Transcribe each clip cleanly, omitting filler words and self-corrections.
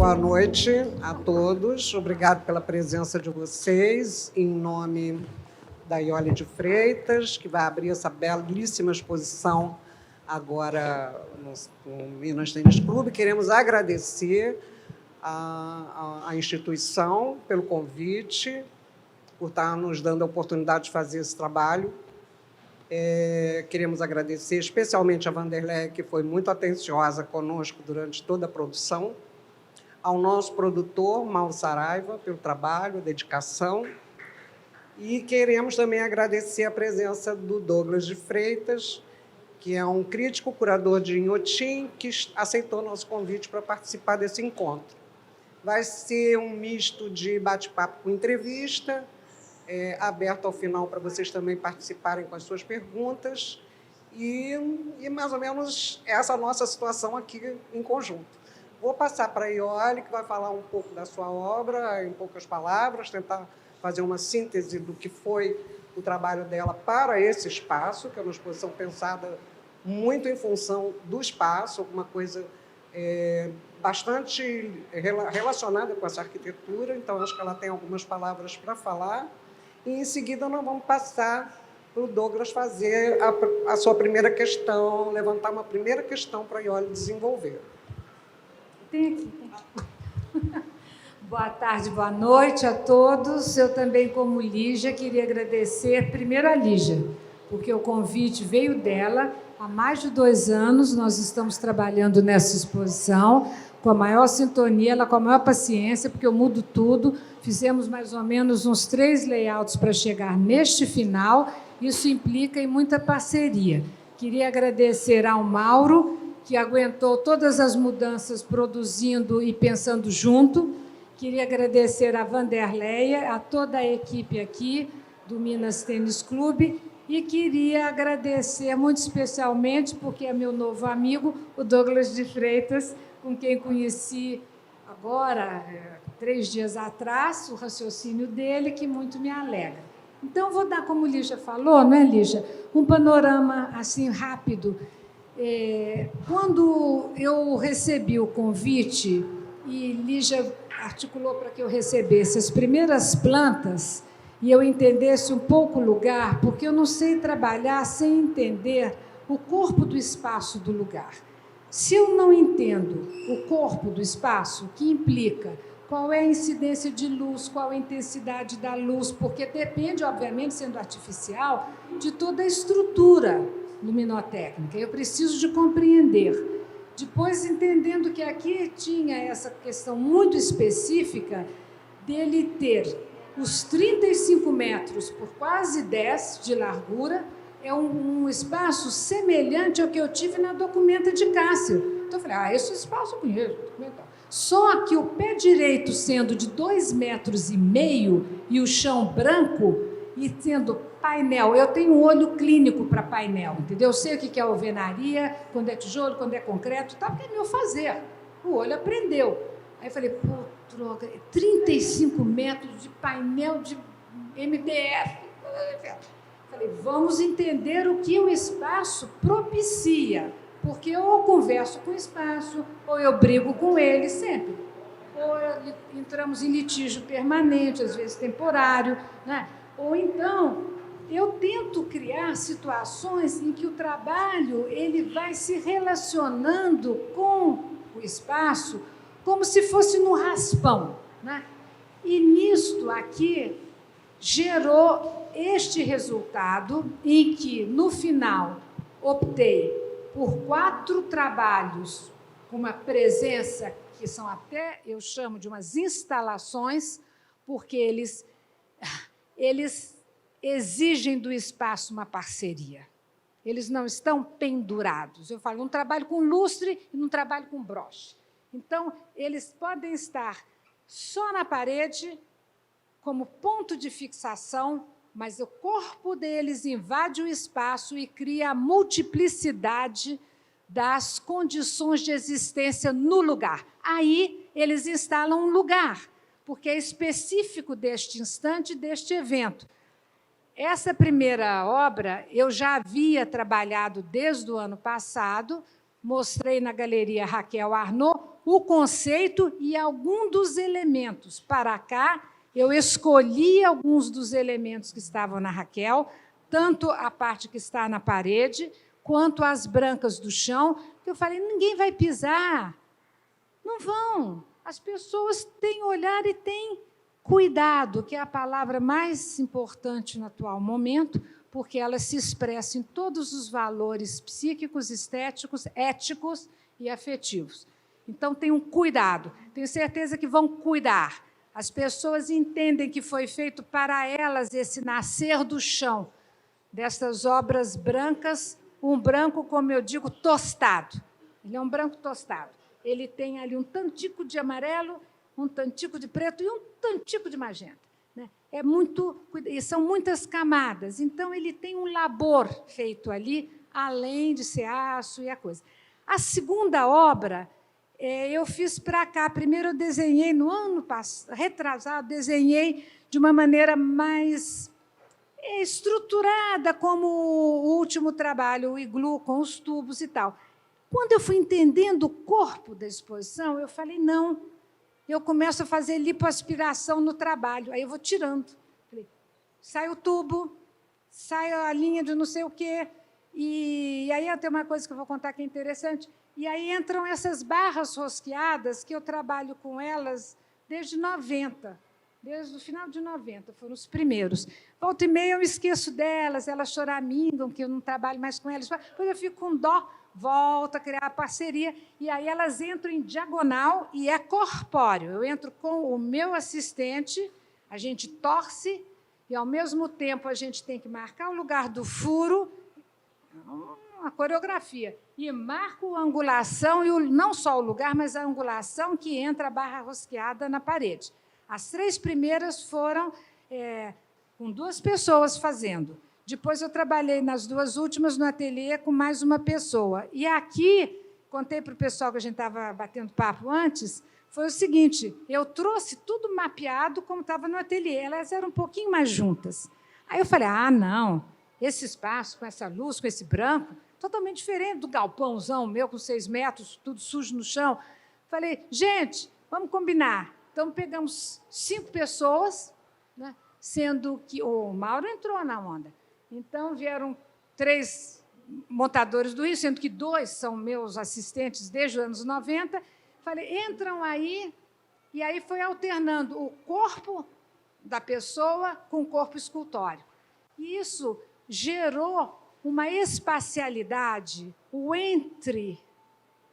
Boa noite a todos. Obrigado pela presença de vocês, em nome da Iole de Freitas, que vai abrir essa belíssima exposição agora no Minas Tênis Clube. Queremos agradecer à instituição pelo convite, por estar nos dando a oportunidade de fazer esse trabalho. Queremos agradecer especialmente a Vanderlei, que foi muito atenciosa conosco durante toda a produção, ao nosso produtor, Mauro Saraiva, pelo trabalho, dedicação, e queremos também agradecer a presença do Douglas de Freitas, que é um crítico curador de Inhotim, que aceitou nosso convite para participar desse encontro. Vai ser um misto de bate-papo com entrevista, aberto ao final para vocês também participarem com as suas perguntas, e mais ou menos essa nossa situação aqui em conjunto. Vou passar para a Iole, que vai falar um pouco da sua obra, em poucas palavras, tentar fazer uma síntese do que foi o trabalho dela para esse espaço, que é uma exposição pensada muito em função do espaço, alguma coisa bastante relacionada com essa arquitetura, então acho que ela tem algumas palavras para falar. E, em seguida, nós vamos passar para o Douglas fazer a sua primeira questão, levantar uma primeira questão para a Iole desenvolver. Tem aqui. Boa tarde, boa noite a todos. Eu também, como Lígia, queria agradecer primeiro a Lígia, porque o convite veio dela. Há mais de 2 anos nós estamos trabalhando nessa exposição, com a maior sintonia, ela com a maior paciência, porque eu mudo tudo. Fizemos mais ou menos uns 3 layouts para chegar neste final. Isso implica em muita parceria. Queria agradecer ao Mauro, que aguentou todas as mudanças produzindo e pensando junto. Queria agradecer a Vanderleia, a toda a equipe aqui do Minas Tênis Clube, e queria agradecer muito especialmente, porque é meu novo amigo, o Douglas de Freitas, com quem conheci agora, 3 dias atrás, o raciocínio dele, que muito me alegra. Então, vou dar, como Lígia falou, não é, Lígia? Um panorama assim rápido. Quando eu recebi o convite, e Lígia articulou para que eu recebesse as primeiras plantas e eu entendesse um pouco o lugar, porque eu não sei trabalhar sem entender o corpo do espaço do lugar. Se eu não entendo o corpo do espaço, o que implica qual é a incidência de luz, qual é a intensidade da luz, porque depende, obviamente, sendo artificial, de toda a estrutura luminotécnica. Eu preciso de compreender. Depois, entendendo que aqui tinha essa questão muito específica dele ter os 35 metros por quase 10 de largura, é um espaço semelhante ao que eu tive na Documenta de Cássio. Então, eu falei, esse espaço eu conheço, Documenta. Só que o pé direito sendo de 2,5 metros e o chão branco, e sendo painel, eu tenho um olho clínico para painel, entendeu? Eu sei o que é alvenaria, quando é tijolo, quando é concreto, tá, porque é meu fazer. O olho aprendeu. Aí eu falei, pô, droga, 35 metros de painel de MDF. Falei, vamos entender o que o espaço propicia, porque ou eu converso com o espaço, ou eu brigo com ele sempre. Ou entramos em litígio permanente, às vezes temporário, né? Ou então, eu tento criar situações em que o trabalho ele vai se relacionando com o espaço como se fosse no raspão, né? E nisto aqui gerou este resultado em que, no final, optei por 4 trabalhos com uma presença que são até, eu chamo de umas instalações, porque eles exigem do espaço uma parceria. Eles não estão pendurados. Eu falo, um trabalho com lustre e um trabalho com broche. Então, eles podem estar só na parede, como ponto de fixação, mas o corpo deles invade o espaço e cria a multiplicidade das condições de existência no lugar. Aí, eles instalam um lugar, porque é específico deste instante, deste evento. Essa primeira obra eu já havia trabalhado desde o ano passado, mostrei na Galeria Raquel Arnaud o conceito e algum dos elementos. Para cá, eu escolhi alguns dos elementos que estavam na Raquel, tanto a parte que está na parede, quanto as brancas do chão, que eu falei, ninguém vai pisar. Não vão. As pessoas têm olhar e têm cuidado, que é a palavra mais importante no atual momento, porque ela se expressa em todos os valores psíquicos, estéticos, éticos e afetivos. Então, tenham cuidado. Tenho certeza que vão cuidar. As pessoas entendem que foi feito para elas esse nascer do chão, dessas obras brancas, um branco, como eu digo, tostado. Ele é um branco tostado. Ele tem ali um tantico de amarelo, um tantico de preto e um tantico de magenta. Né? E são muitas camadas. Então, ele tem um labor feito ali, além de ser aço e a coisa. A segunda obra, eu fiz para cá. Primeiro, eu desenhei, no ano passado, retrasado, desenhei de uma maneira mais estruturada, como o último trabalho, o iglu, com os tubos e tal. Quando eu fui entendendo o corpo da exposição, eu falei, não, eu começo a fazer lipoaspiração no trabalho, aí eu vou tirando. Falei, sai o tubo, sai a linha de não sei o quê, e aí tem uma coisa que eu vou contar que é interessante, e aí entram essas barras rosqueadas, que eu trabalho com elas desde 90, desde o final de 90, foram os primeiros. Volta e meia eu me esqueço delas, elas choramingam, que eu não trabalho mais com elas, depois eu fico com dó, volto a criar a parceria, e aí elas entram em diagonal e é corpóreo. Eu entro com o meu assistente, a gente torce, e, ao mesmo tempo, a gente tem que marcar o lugar do furo, uma coreografia, e marco a angulação, e não só o lugar, mas a angulação que entra a barra rosqueada na parede. As 3 primeiras foram com 2 pessoas fazendo. Depois, eu trabalhei nas 2 últimas no ateliê com mais uma pessoa. E aqui, contei para o pessoal que a gente estava batendo papo antes, foi o seguinte, eu trouxe tudo mapeado como estava no ateliê. Elas eram um pouquinho mais juntas. Aí eu falei, não, esse espaço, com essa luz, com esse branco, totalmente diferente do galpãozão meu, com 6 metros, tudo sujo no chão. Falei, gente, vamos combinar. Então, pegamos 5 pessoas, né, sendo que o Mauro entrou na onda. Então, vieram 3 montadores do Rio, sendo que 2 são meus assistentes desde os anos 90. Falei, entram aí, e aí foi alternando o corpo da pessoa com o corpo escultórico. E isso gerou uma espacialidade, o entre,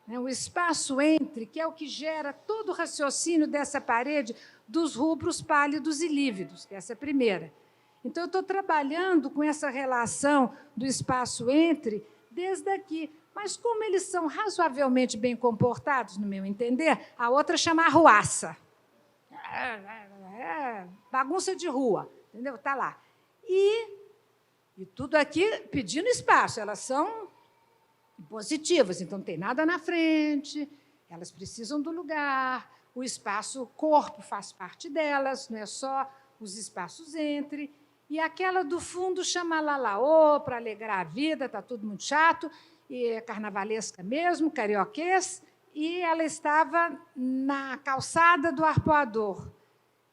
né, o espaço entre, que é o que gera todo o raciocínio dessa parede dos rubros pálidos e lívidos, que é essa primeira. Então, eu estou trabalhando com essa relação do espaço entre desde aqui. Mas, como eles são razoavelmente bem comportados, no meu entender, a outra chama arruaça. Bagunça de rua, entendeu? Está lá. E tudo aqui pedindo espaço. Elas são positivas, então não tem nada na frente, elas precisam do lugar, o espaço, o corpo faz parte delas, não é só os espaços entre. E aquela do fundo chama lalaô, para alegrar a vida, está tudo muito chato, e é carnavalesca mesmo, carioquês, e ela estava na calçada do Arpoador.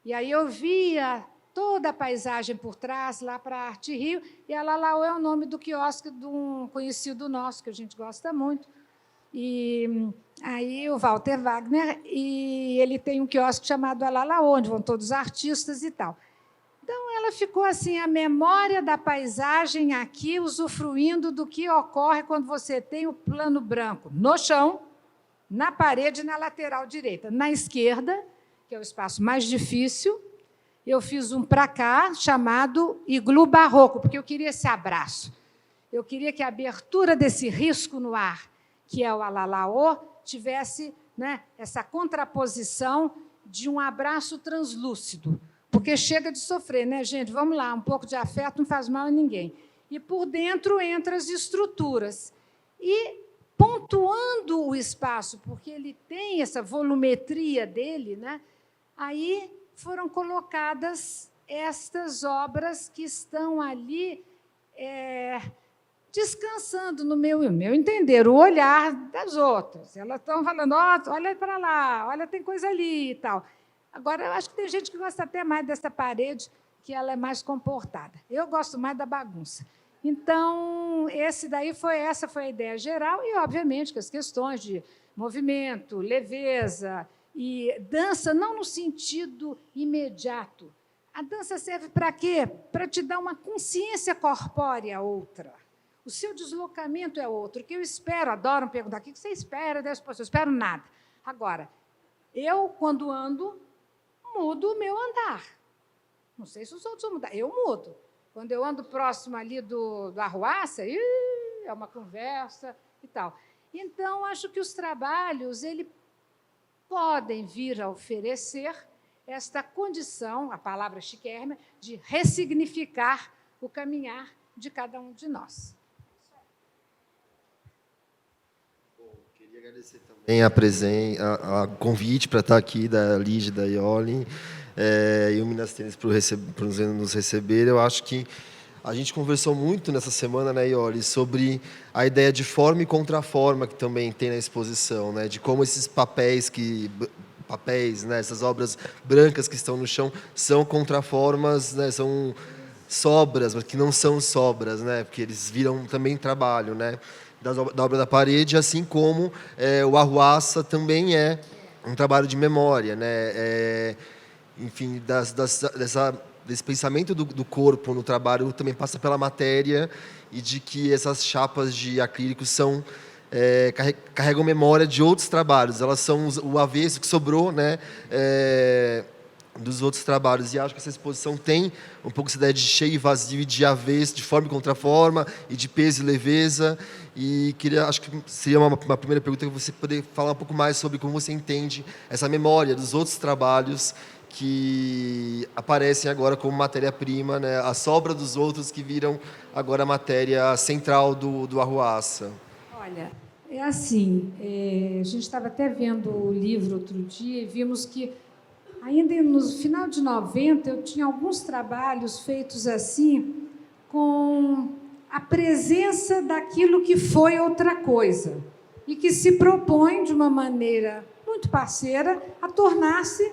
E aí eu via toda a paisagem por trás, lá para a Arte Rio, e a Lalaô é o nome do quiosque de um conhecido nosso, que a gente gosta muito. E aí o Walter Wagner, e ele tem um quiosque chamado Alalaô, onde vão todos os artistas e tal. Então, ela ficou assim, a memória da paisagem aqui, usufruindo do que ocorre quando você tem o plano branco no chão, na parede e na lateral direita. Na esquerda, que é o espaço mais difícil, eu fiz um para cá, chamado iglu barroco, porque eu queria esse abraço. Eu queria que a abertura desse risco no ar, que é o alalaô, tivesse, né, essa contraposição de um abraço translúcido. Porque chega de sofrer, né, gente? Vamos lá, um pouco de afeto não faz mal a ninguém. E por dentro entram as estruturas. E pontuando o espaço, porque ele tem essa volumetria dele, né? Aí foram colocadas estas obras que estão ali descansando no meu entender, o olhar das outras. Elas estão falando, olha para lá, olha, tem coisa ali e tal. Agora, eu acho que tem gente que gosta até mais dessa parede, que ela é mais comportada. Eu gosto mais da bagunça. Então, essa foi a ideia geral, e, obviamente, que as questões de movimento, leveza e dança, não no sentido imediato. A dança serve para quê? Para te dar uma consciência corpórea outra. O seu deslocamento é outro. O que eu espero, adoram perguntar, o que você espera dessa pessoa? Eu espero nada. Agora, eu, quando ando, mudo o meu andar. Não sei se os outros vão mudar, eu mudo. Quando eu ando próximo ali do Arruaça, é uma conversa e tal. Então, acho que os trabalhos podem vir a oferecer esta condição, a palavra chiquérrima, de ressignificar o caminhar de cada um de nós. Queria agradecer também o convite para estar aqui da Lígia, da Iole, e o Minas Tênis por nos receber. Eu acho que a gente conversou muito nessa semana, né, Iole, sobre a ideia de forma e contraforma que também tem na exposição, né, de como esses papéis, né, essas obras brancas que estão no chão são contraformas, né, são sobras, mas que não são sobras, né, porque eles viram também trabalho, né, da obra da parede, assim como o Arruaça também é um trabalho de memória, né, enfim, desse pensamento do corpo no trabalho também passa pela matéria, e de que essas chapas de acrílico carregam memória de outros trabalhos, elas são o avesso que sobrou, né, dos outros trabalhos. E acho que essa exposição tem um pouco essa ideia de cheio e vazio, e de avesso, de forma e contraforma, e de peso e leveza. E acho que seria uma primeira pergunta, que você poder falar um pouco mais sobre como você entende essa memória dos outros trabalhos que aparecem agora como matéria-prima, né, a sobra dos outros que viram agora a matéria central do Arruaça. Olha, é assim, a gente estava até vendo o livro outro dia e vimos que, ainda no final de 90, eu tinha alguns trabalhos feitos assim, com a presença daquilo que foi outra coisa, e que se propõe, de uma maneira muito parceira, a tornar-se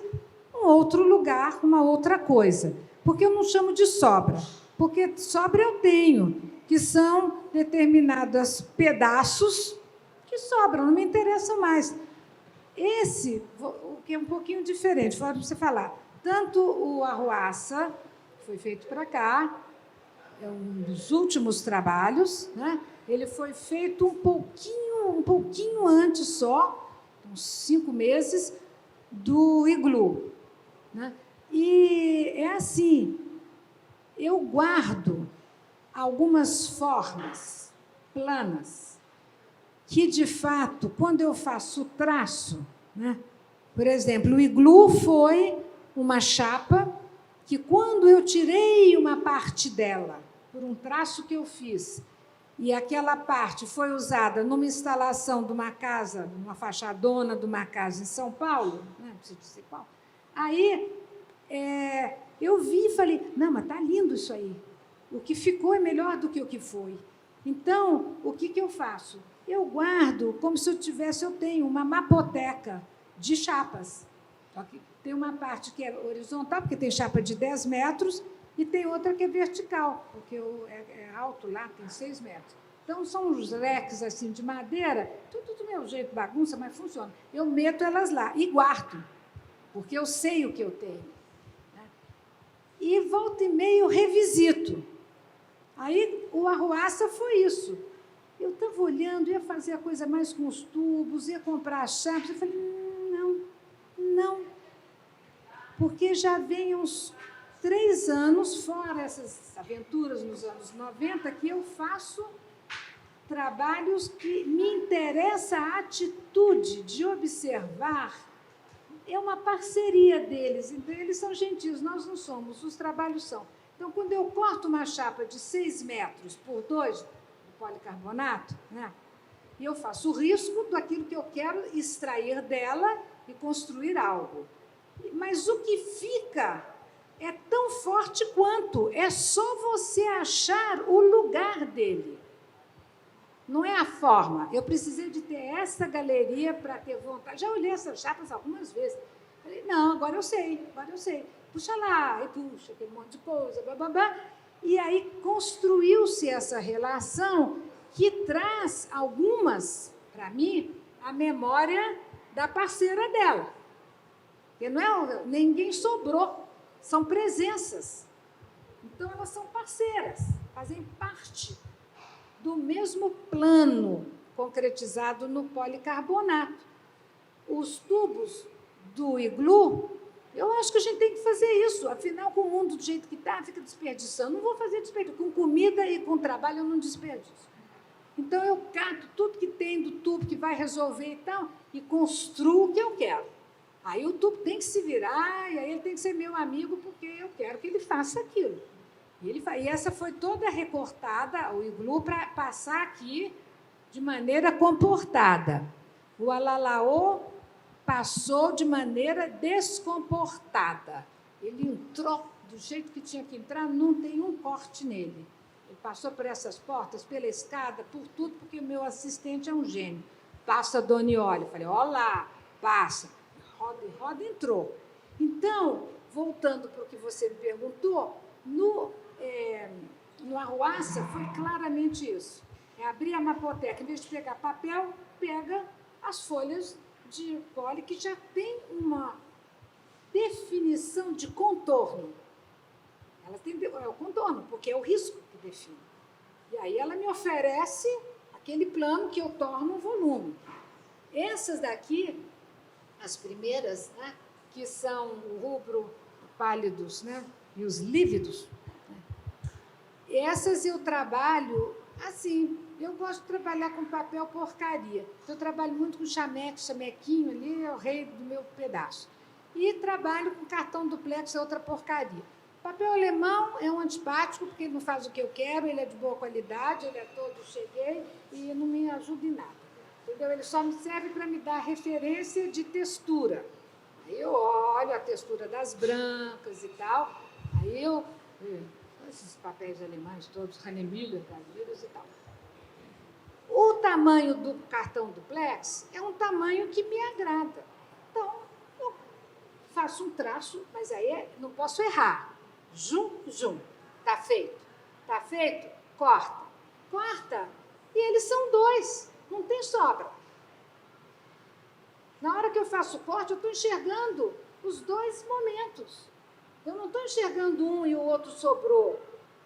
um outro lugar, uma outra coisa. Porque eu não chamo de sobra, porque sobra eu tenho, que são determinados pedaços que sobram, não me interessam mais. Esse, o que é um pouquinho diferente, para você falar, tanto o Arruaça, que foi feito para cá, é um dos últimos trabalhos, né? Ele foi feito um pouquinho antes só, uns 5 meses, do Iglu, né? E é assim, eu guardo algumas formas planas que, de fato, quando eu faço o traço, né? Por exemplo, o Iglu foi uma chapa que, quando eu tirei uma parte dela, por um traço que eu fiz, e aquela parte foi usada numa instalação de uma casa, numa fachadona de uma casa em São Paulo, né? Aí eu vi e falei, não, mas está lindo isso aí. O que ficou é melhor do que o que foi. Então, o que eu faço? Eu guardo como se eu tenho uma mapoteca de chapas. Só que tem uma parte que é horizontal, porque tem chapa de 10 metros, e tem outra que é vertical, porque é alto lá, tem 6 metros. Então, são uns leques assim, de madeira, tudo do meu jeito, bagunça, mas funciona. Eu meto elas lá e guardo, porque eu sei o que eu tenho, né? E, volta e meia, eu revisito. Aí, o Arruaça foi isso. Eu estava olhando, ia fazer a coisa mais com os tubos, ia comprar as chapas. Eu falei, não. Porque já vem uns 3 anos, fora essas aventuras nos anos 90, que eu faço trabalhos que me interessa a atitude de observar. É uma parceria deles, então eles são gentios, nós não somos, os trabalhos são. Então, quando eu corto uma chapa de 6 metros por 2 de policarbonato, né, e eu faço o risco daquilo que eu quero extrair dela e construir algo. Mas o que fica é tão forte quanto, é só você achar o lugar dele. Não é a forma. Eu precisei de ter essa galeria para ter vontade. Já olhei essas chapas algumas vezes. Falei, não, agora eu sei. Puxa lá, e puxa, aquele monte de coisa, bababá. E aí construiu-se essa relação que traz algumas, para mim, a memória da parceira dela. Porque ninguém sobrou, são presenças. Então, elas são parceiras, fazem parte do mesmo plano concretizado no policarbonato. Os tubos do iglu, eu acho que a gente tem que fazer isso. Afinal, com o mundo do jeito que está, fica desperdiçando. Não vou fazer desperdício. Com comida e com trabalho, eu não desperdiço. Então, eu cato tudo que tem do tubo que vai resolver e tal, e construo o que eu quero. Aí o tubo tem que se virar, e aí ele tem que ser meu amigo, porque eu quero que ele faça aquilo. E essa foi toda recortada, o iglu, para passar aqui de maneira comportada. O alalaô passou de maneira descomportada. Ele entrou do jeito que tinha que entrar, não tem um corte nele. Ele passou por essas portas, pela escada, por tudo, porque o meu assistente é um gênio. Passa, Dona Iole. Eu falei, olá, passa. Roda e roda, entrou. Então, voltando para o que você me perguntou, no Arruaça foi claramente isso. É abrir a mapoteca, em vez de pegar papel, pega as folhas de poli que já tem uma definição de contorno. Ela tem o contorno, porque é o risco que define. E aí ela me oferece aquele plano que eu torno um volume. Essas daqui, as primeiras, né, que são o rubro pálidos, né, e os lívidos, essas eu trabalho assim. Eu gosto de trabalhar com papel porcaria. Eu trabalho muito com chamequinho ali, é o rei do meu pedaço. E trabalho com cartão duplex, é outra porcaria. Papel alemão é um antipático, porque ele não faz o que eu quero, ele é de boa qualidade, ele é todo cheguei e não me ajuda em nada. Entendeu? Ele só me serve para me dar referência de textura. Aí eu olho a textura das brancas e tal, aí eu... esses papéis alemães todos, Hahnemüller, Gaviras e tal. O tamanho do cartão duplex é um tamanho que me agrada. Então, eu faço um traço, mas aí não posso errar. Zum. Tá feito? Tá feito? Corta. Corta. E eles são 2, não tem sobra. Na hora que eu faço o corte, eu estou enxergando os 2 momentos. Eu não estou enxergando um e o outro sobrou.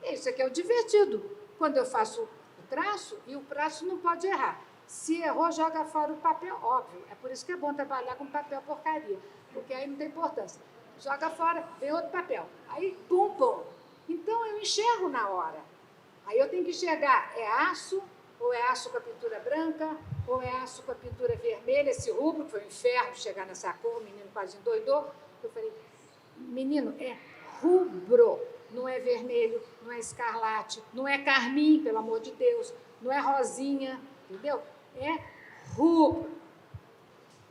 Isso aqui é o divertido. Quando eu faço o traço, e o traço não pode errar. Se errou, joga fora o papel, óbvio. É por isso que é bom trabalhar com papel porcaria, porque aí não tem importância. Joga fora, vem outro papel. Aí, pum. Então, eu enxergo na hora. Aí eu tenho que enxergar, é aço, ou é aço com a pintura branca, ou é aço com a pintura vermelha, esse rubro, que foi um inferno chegar nessa cor, o menino quase endoidou. Eu falei, menino, é rubro, não é vermelho, não é escarlate, não é carmim, pelo amor de Deus, não é rosinha, entendeu? É rubro.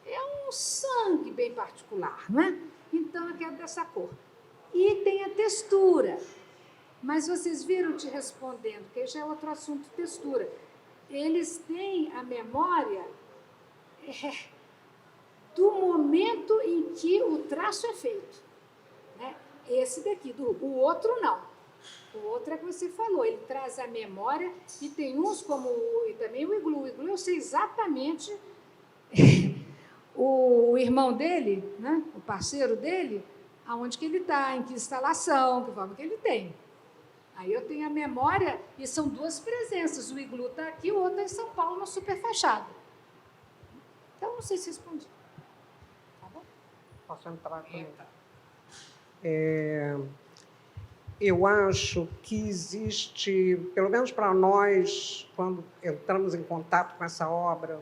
É um sangue bem particular, não é? Então, eu quero dessa cor. E tem a textura. Mas vocês viram te respondendo, que já é outro assunto, textura. Eles têm a memória do momento em que o traço é feito. Né? Esse daqui, o outro não. O outro é que você falou, ele traz a memória, e tem uns como e também o iglu. O iglu eu sei exatamente o irmão dele, né? O parceiro dele, aonde que ele está, em que instalação, que forma que ele tem. Aí eu tenho a memória, e são 2 presenças. O iglu está aqui, o outro é em São Paulo, na superfachada. Então, não sei se respondi. Tá bom? Posso entrar com eu acho que existe, pelo menos para nós, quando entramos em contato com essa obra,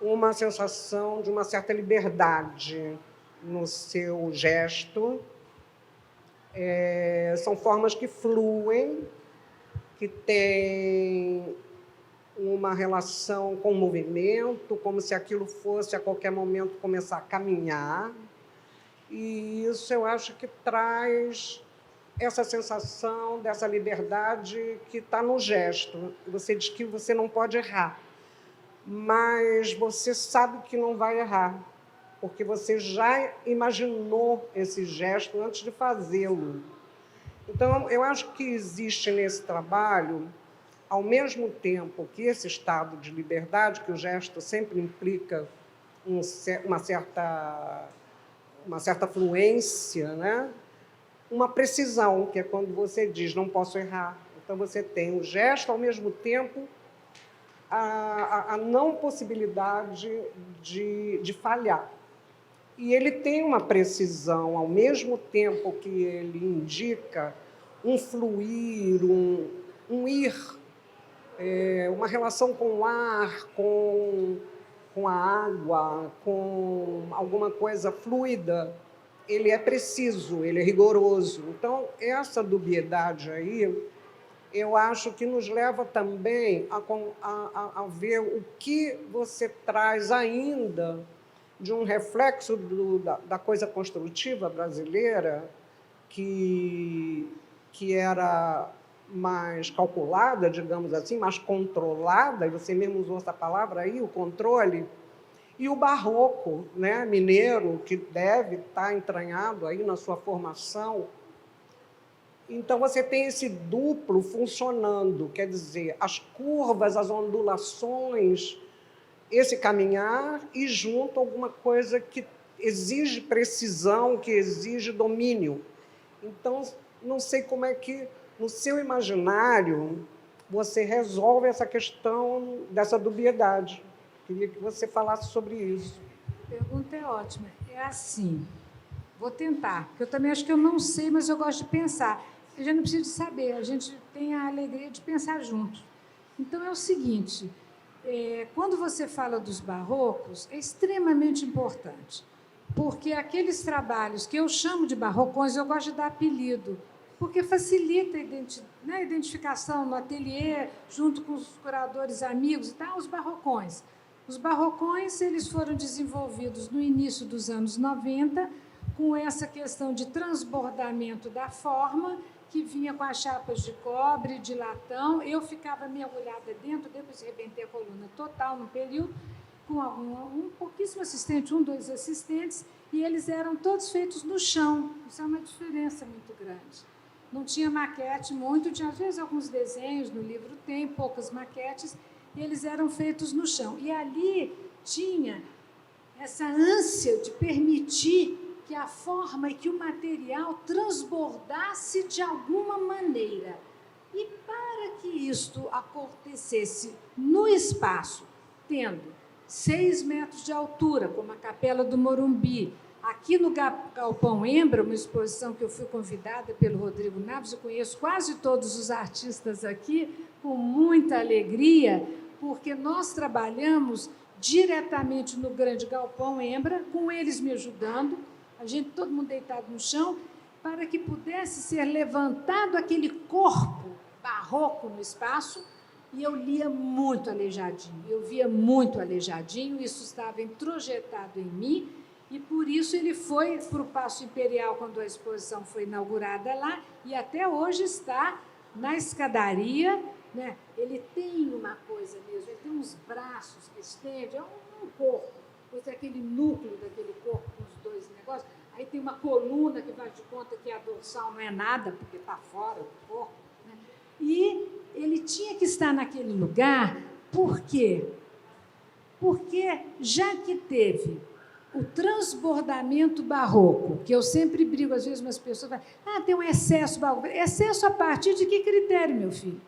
uma sensação de uma certa liberdade no seu gesto. São formas que fluem, que têm uma relação com o movimento, como se aquilo fosse, a qualquer momento, começar a caminhar. E isso eu acho que traz essa sensação dessa liberdade que está no gesto. Você diz que você não pode errar, mas você sabe que não vai errar, porque você já imaginou esse gesto antes de fazê-lo. Então, eu acho que existe nesse trabalho, ao mesmo tempo que esse estado de liberdade, que o gesto sempre implica uma certa fluência, né? Uma precisão, que é quando você diz, não posso errar. Então, você tem o gesto, ao mesmo tempo, a não possibilidade de falhar. E ele tem uma precisão, ao mesmo tempo que ele indica um fluir, um ir, uma relação com o ar, com a água, com alguma coisa fluida. Ele é preciso, ele é rigoroso. Então, essa dubiedade aí, eu acho que nos leva também a ver o que você traz ainda de um reflexo da coisa construtiva brasileira, que era mais calculada, digamos assim, mais controlada, e você mesmo usou essa palavra aí, o controle, e o barroco, né, mineiro, que deve estar entranhado aí na sua formação. Então, você tem esse duplo funcionando, quer dizer, as curvas, as ondulações, esse caminhar e junto alguma coisa que exige precisão, que exige domínio. Então, não sei como é que, no seu imaginário, você resolve essa questão dessa dubiedade. Queria que você falasse sobre isso. A pergunta é ótima. É assim, vou tentar, porque eu também acho que eu não sei, mas eu gosto de pensar. Eu já não preciso de saber, a gente tem a alegria de pensar juntos. Então, é o seguinte, quando você fala dos barrocos, é extremamente importante, porque aqueles trabalhos que eu chamo de barrocões, eu gosto de dar apelido, porque facilita a identificação no ateliê, junto com os curadores amigos e tal, os barrocões. Os barrocões, eles foram desenvolvidos no início dos anos 90, com essa questão de transbordamento da forma, que vinha com as chapas de cobre, de latão. Eu ficava mergulhada dentro, depois rebentei a coluna total no período, com um pouquíssimo assistente, 2 assistentes, e eles eram todos feitos no chão. Isso é uma diferença muito grande. Não tinha maquete muito, tinha às vezes alguns desenhos, no livro tem, poucas maquetes, e eles eram feitos no chão. E ali tinha essa ânsia de permitir que a forma e que o material transbordasse de alguma maneira. E para que isto acontecesse no espaço, tendo 6 metros de altura, como a Capela do Morumbi, aqui no Galpão Embra, uma exposição que eu fui convidada pelo Rodrigo Naves, eu conheço quase todos os artistas aqui, com muita alegria, porque nós trabalhamos diretamente no grande Galpão Embra, com eles me ajudando, todo mundo deitado no chão, para que pudesse ser levantado aquele corpo barroco no espaço, e eu lia muito Aleijadinho, eu via muito Aleijadinho, isso estava introjetado em mim, e por isso ele foi para o Paço Imperial, quando a exposição foi inaugurada lá, e até hoje está na escadaria, né? Ele tem uma coisa mesmo, ele tem uns braços que estende, é um corpo, depois tem aquele núcleo daquele corpo com os 2 negócios, aí tem uma coluna que faz de conta que a dorsal não é nada, porque está fora do corpo, né? E ele tinha que estar naquele lugar, por quê? Porque já que teve o transbordamento barroco, que eu sempre brigo, às vezes umas pessoas falam, tem um excesso barroco. Excesso a partir de que critério, meu filho?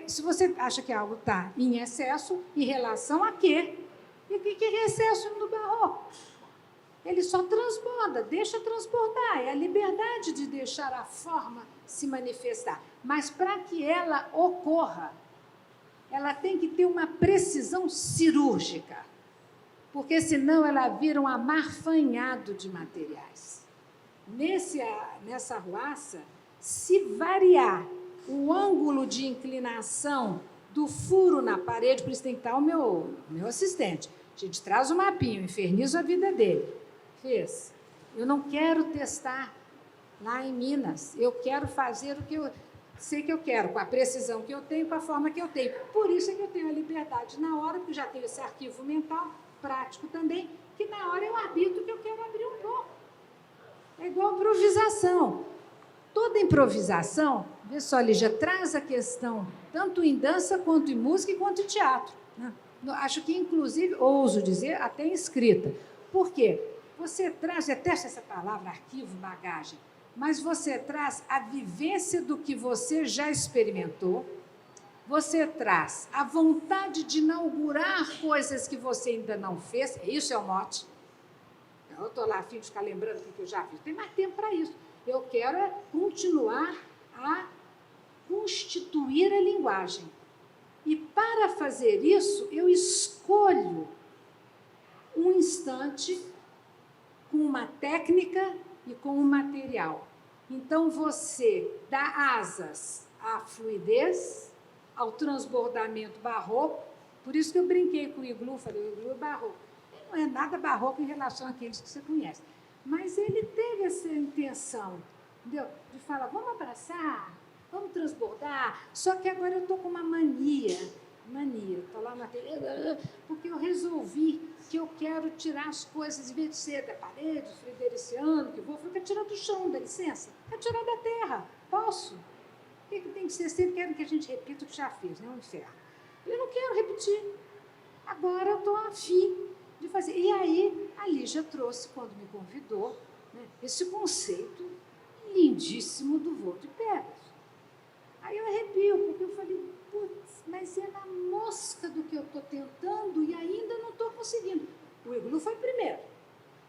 Se você acha que algo está em excesso, em relação a quê? E o que é excesso no barroco? Ele só transborda, deixa transbordar, é a liberdade de deixar a forma se manifestar. Mas para que ela ocorra, ela tem que ter uma precisão cirúrgica, porque senão ela vira um amarfanhado de materiais. Nessa arruaça, se variar o ângulo de inclinação do furo na parede, por isso tem que estar o meu assistente. A gente traz o mapinha, eu infernizo a vida dele. Fez. Eu não quero testar lá em Minas. Eu quero fazer o que eu sei que eu quero, com a precisão que eu tenho, com a forma que eu tenho. Por isso é que eu tenho a liberdade na hora, porque eu já tenho esse arquivo mental, prático também, que na hora eu arbitro que eu quero abrir um pouco. É igual improvisação. Toda improvisação, vê só, Lígia, traz a questão, tanto em dança, quanto em música, quanto em teatro. Né? Acho que, inclusive, ouso dizer, até em escrita. Por quê? Você traz, detesto essa palavra, arquivo, bagagem, mas você traz a vivência do que você já experimentou, você traz a vontade de inaugurar coisas que você ainda não fez, isso é o mote. Eu estou lá a fim de ficar lembrando o que eu já fiz, tem mais tempo para isso. Eu quero continuar a constituir a linguagem. E para fazer isso, eu escolho um instante com uma técnica e com um material. Então, você dá asas à fluidez, ao transbordamento barroco. Por isso que eu brinquei com o iglu, falei, o iglu é barroco. Ele não é nada barroco em relação àqueles que você conhece. Mas ele teve essa intenção, entendeu? De falar, vamos abraçar, vamos transbordar. Só que agora eu estou com uma mania, estou lá na TV, porque eu resolvi que eu quero tirar as coisas, em vez de ser da parede, do fridericiano, que vou, eu quero tirar do chão, dá licença, quero tirar da terra, posso? O que tem que ser? Sempre querem que a gente repita o que já fez, né? Um inferno. Eu não quero repetir. Agora eu estou afim de fazer. E aí, a Lígia trouxe, quando me convidou, né, esse conceito lindíssimo do voo de Pegasus. Aí eu arrepio, porque eu falei, putz, mas é na mosca do que eu estou tentando e ainda não estou conseguindo. O iglu foi primeiro,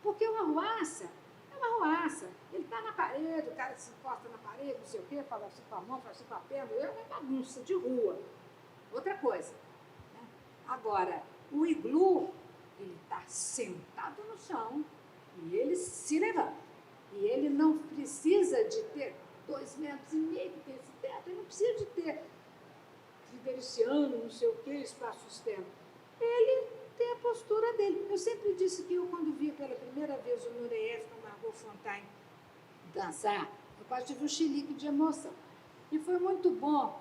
porque o arruaça é uma arruaça. Ele está na parede, o cara se encosta na parede, não sei o quê, fala assim com a mão, fala assim com a perna, é uma bagunça de rua. Outra coisa. Né? Agora, o iglu, ele está sentado no chão e ele se levanta. E ele não precisa de ter 2,5 metros, que tem esse teto, ele não precisa de ter fridericiano, não sei o quê, espaço externo. Ele tem a postura dele. Eu sempre disse que eu, quando vi pela primeira vez o Nureyev com o Margot Fonteyn dançar, eu quase tive um chilique de emoção. E foi muito bom.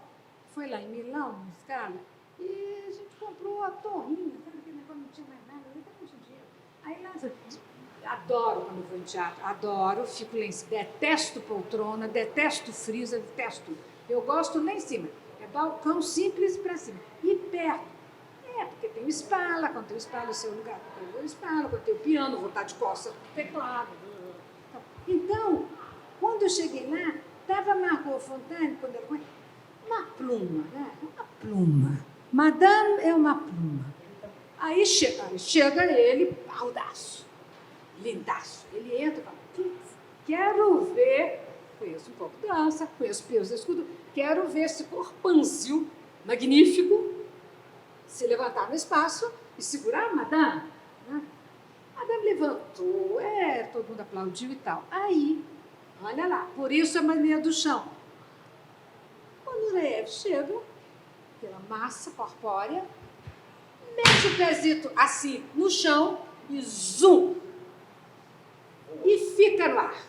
Foi lá em Milão, na Scala, e a gente comprou a torrinha, sabe aquele negócio, não tinha mais nada, eu não tinha dinheiro. Aí lá, adoro quando vou em teatro, adoro, fico lá em cima, detesto poltrona, detesto freezer, detesto tudo. Eu gosto lá em cima, é balcão simples para cima, e perto. Porque tem o espala, quando tem o espala, o seu lugar, quando tem o espala, quando tem o piano, vou estar de costas no teclado. Então, quando eu cheguei lá, estava a Margot Fonteyn, quando ela foi, uma pluma, né? Uma pluma. Madame é uma pluma. Aí chega ele, audaço, lindaço. Ele entra e fala, quero ver, conheço um pouco de dança, conheço pesos da escudo, quero ver esse corpâncio magnífico se levantar no espaço e segurar a Madame. Né? A Madame levantou, todo mundo aplaudiu e tal. Aí, olha lá, por isso a mania do chão. Quando o Nureyev chega, pela massa corpórea, mete o pezito assim no chão e zoom! E fica no ar.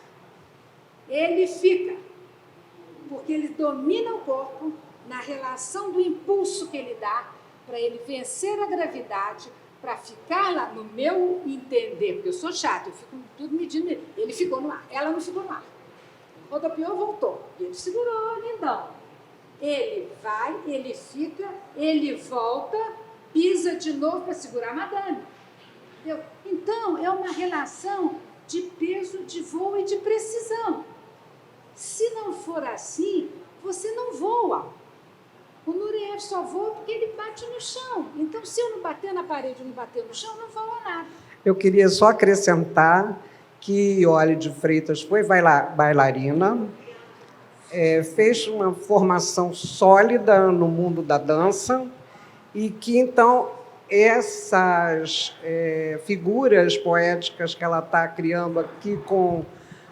Ele fica, porque ele domina o corpo na relação do impulso que ele dá para ele vencer a gravidade, para ficar lá, no meu entender, porque eu sou chata, eu fico tudo medindo ele. Ele ficou no ar, ela não ficou no ar. Rodopiou, voltou. Ele segurou, lindão. Ele vai, ele fica, ele volta, pisa de novo para segurar a Madame. Entendeu? Então, é uma relação de peso, de voo e de precisão. Se não for assim, você não voa. O Nureyev só voa porque ele bate no chão. Então, se eu não bater na parede, não bater no chão, não voa nada. Eu queria só acrescentar que Iole de Freitas foi bailarina, fez uma formação sólida no mundo da dança e que, então, essas figuras poéticas que ela está criando aqui com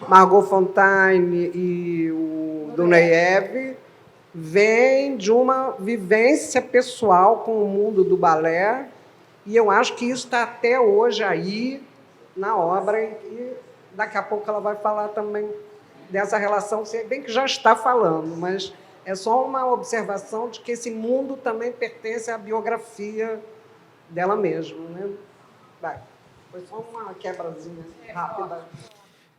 Margot Fonteyn e o Nureyev vem de uma vivência pessoal com o mundo do balé e eu acho que isso está até hoje aí na obra e daqui a pouco ela vai falar também dessa relação, se bem que já está falando, mas é só uma observação de que esse mundo também pertence à biografia dela mesma, né? Vai. Foi só uma quebrazinha rápida.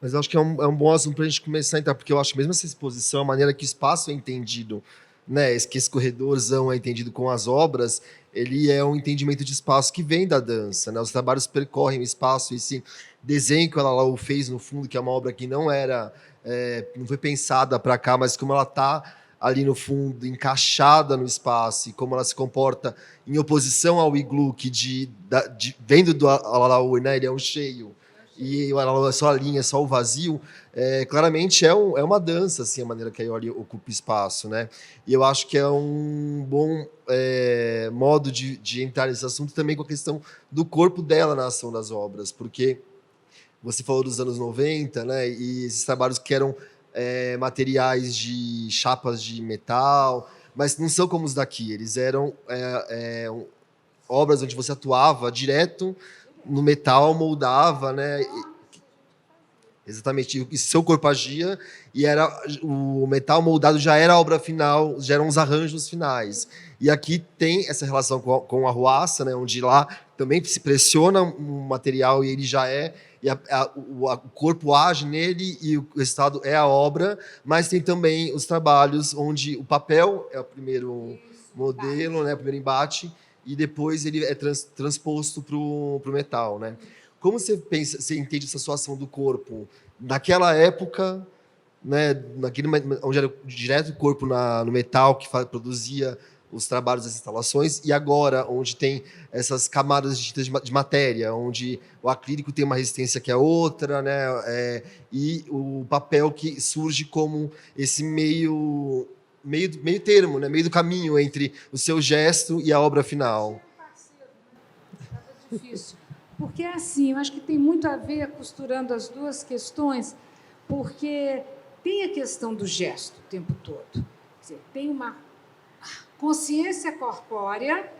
Mas eu acho que é um bom assunto para a gente começar a entrar, porque eu acho que mesmo essa exposição, a maneira que o espaço é entendido, né, que esse corredorzão é entendido com as obras, ele é um entendimento de espaço que vem da dança, né? Os trabalhos percorrem o espaço, esse desenho que ela lá fez no fundo, que é uma obra que não foi pensada para cá, mas como ela está ali no fundo, encaixada no espaço, e como ela se comporta em oposição ao iglu, que vendo do Alalaú, né, ele é um cheio, e o Alalaú é só a linha, é só o vazio, claramente é uma dança, assim, a maneira que a Ioli ocupa espaço, né? E eu acho que é um bom modo de entrar nesse assunto também com a questão do corpo dela na ação das obras, porque você falou dos anos 90, né? E esses trabalhos que eram materiais de chapas de metal, mas não são como os daqui, eles eram obras onde você atuava direto no metal, moldava, né? Exatamente, e seu corpo agia e o metal moldado já era a obra final, já eram os arranjos finais. E aqui tem essa relação com a arruaça, né, onde lá também se pressiona um material e ele já e o corpo age nele e o resultado é a obra, mas tem também os trabalhos onde o papel é o primeiro modelo, né, o primeiro embate, e depois ele é transposto para o metal, né? Como você entende essa situação do corpo naquela época, né, onde era direto o corpo no metal que produzia os trabalhos das instalações, e agora, onde tem essas camadas distintas de matéria, onde o acrílico tem uma resistência que é outra, né, e o papel que surge como esse meio termo, né, meio do caminho entre o seu gesto e a obra final. Estava difícil. Porque, assim, eu acho que tem muito a ver, costurando as duas questões, porque tem a questão do gesto o tempo todo. Quer dizer, tem uma consciência corpórea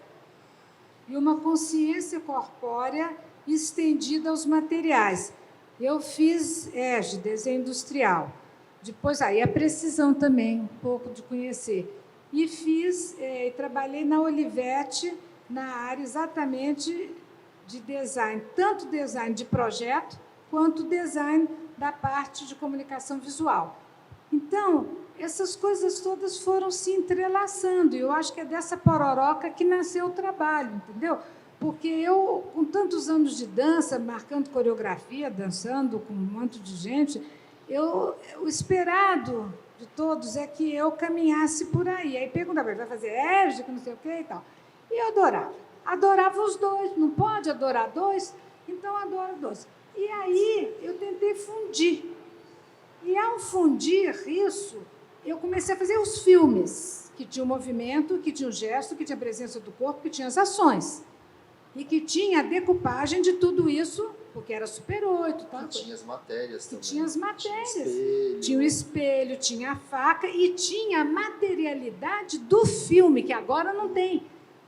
e uma consciência corpórea estendida aos materiais. Eu fiz de desenho industrial. Depois, aí a precisão também, um pouco de conhecer. E trabalhei na Olivetti, na área exatamente de design, tanto design de projeto, quanto design da parte de comunicação visual. Então, essas coisas todas foram se entrelaçando, e eu acho que é dessa pororoca que nasceu o trabalho, entendeu? Porque eu, com tantos anos de dança, marcando coreografia, dançando com um monte de gente, o esperado de todos é que eu caminhasse por aí. Aí perguntava, vai fazer que não sei o quê e tal. E eu adorava os dois, não pode adorar dois? Então adoro dois. E aí eu tentei fundir. E ao fundir isso, eu comecei a fazer os filmes, que tinham movimento, que tinham gesto, que tinha a presença do corpo, que tinha as ações. E que tinha a decupagem de tudo isso, porque era Super 8. Tá? Tinha as matérias também. Tinha as matérias. Tinha o espelho, tinha a faca e tinha a materialidade do filme, que agora não tem.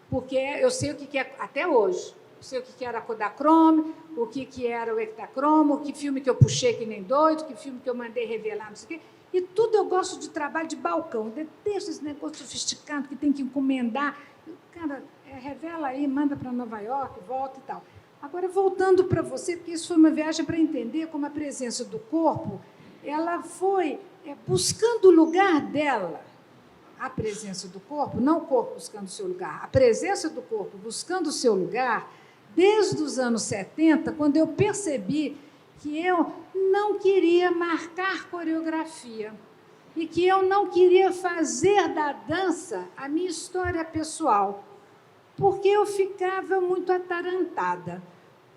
Porque eu sei o que é, até hoje, eu sei o que era a Kodachrome, o que era o Ektachrome, que filme que eu puxei que nem doido, que filme que eu mandei revelar, não sei o quê. E tudo eu gosto de trabalho de balcão. Eu detesto esse negócio sofisticado que tem que encomendar. Cara, revela aí, manda para Nova York, volta e tal. Agora, voltando para você, porque isso foi uma viagem para entender como a presença do corpo, ela foi buscando o lugar dela. A presença do corpo, não o corpo buscando o seu lugar, a presença do corpo buscando o seu lugar, desde os anos 70, quando eu percebi que eu não queria marcar coreografia e que eu não queria fazer da dança a minha história pessoal, porque eu ficava muito atarantada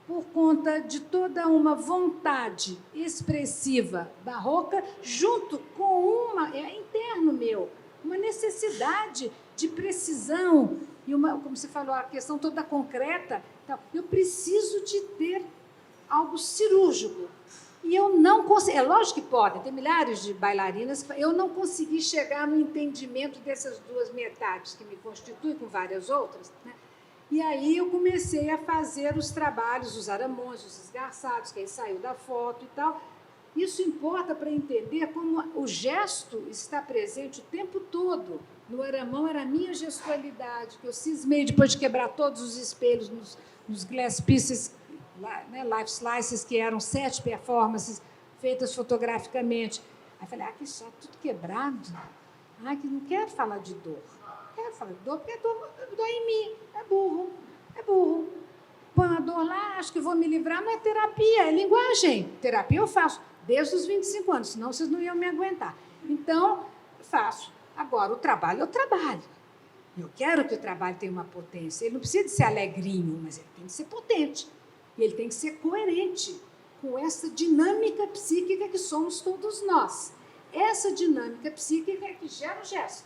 por conta de toda uma vontade expressiva barroca, junto com interno meu, uma necessidade de precisão e como você falou, a questão toda concreta. Então, eu preciso de ter algo cirúrgico. E eu não consegui. É lógico que pode, tem milhares de bailarinas. Eu não consegui chegar no entendimento dessas duas metades que me constituem com várias outras, né? E aí eu comecei a fazer os trabalhos, os aramões, os esgarçados, que aí saiu da foto e tal. Isso importa para entender como o gesto está presente o tempo todo. No Aramão era a minha gestualidade, que eu cismei depois de quebrar todos os espelhos nos glass pieces, né, life slices, que eram 7 performances feitas fotograficamente. Aí falei, que chato, tudo quebrado. Que não quero falar de dor. Quero falar de dor, porque a dor em mim. É burro. Põe a dor lá, acho que vou me livrar, não é terapia, é linguagem. Terapia eu faço desde os 25 anos, senão vocês não iam me aguentar. Então, faço. Agora, o trabalho é o trabalho. Eu quero que o trabalho tenha uma potência. Ele não precisa de ser alegrinho, mas ele tem que ser potente. E ele tem que ser coerente com essa dinâmica psíquica que somos todos nós. Essa dinâmica psíquica é que gera o gesto.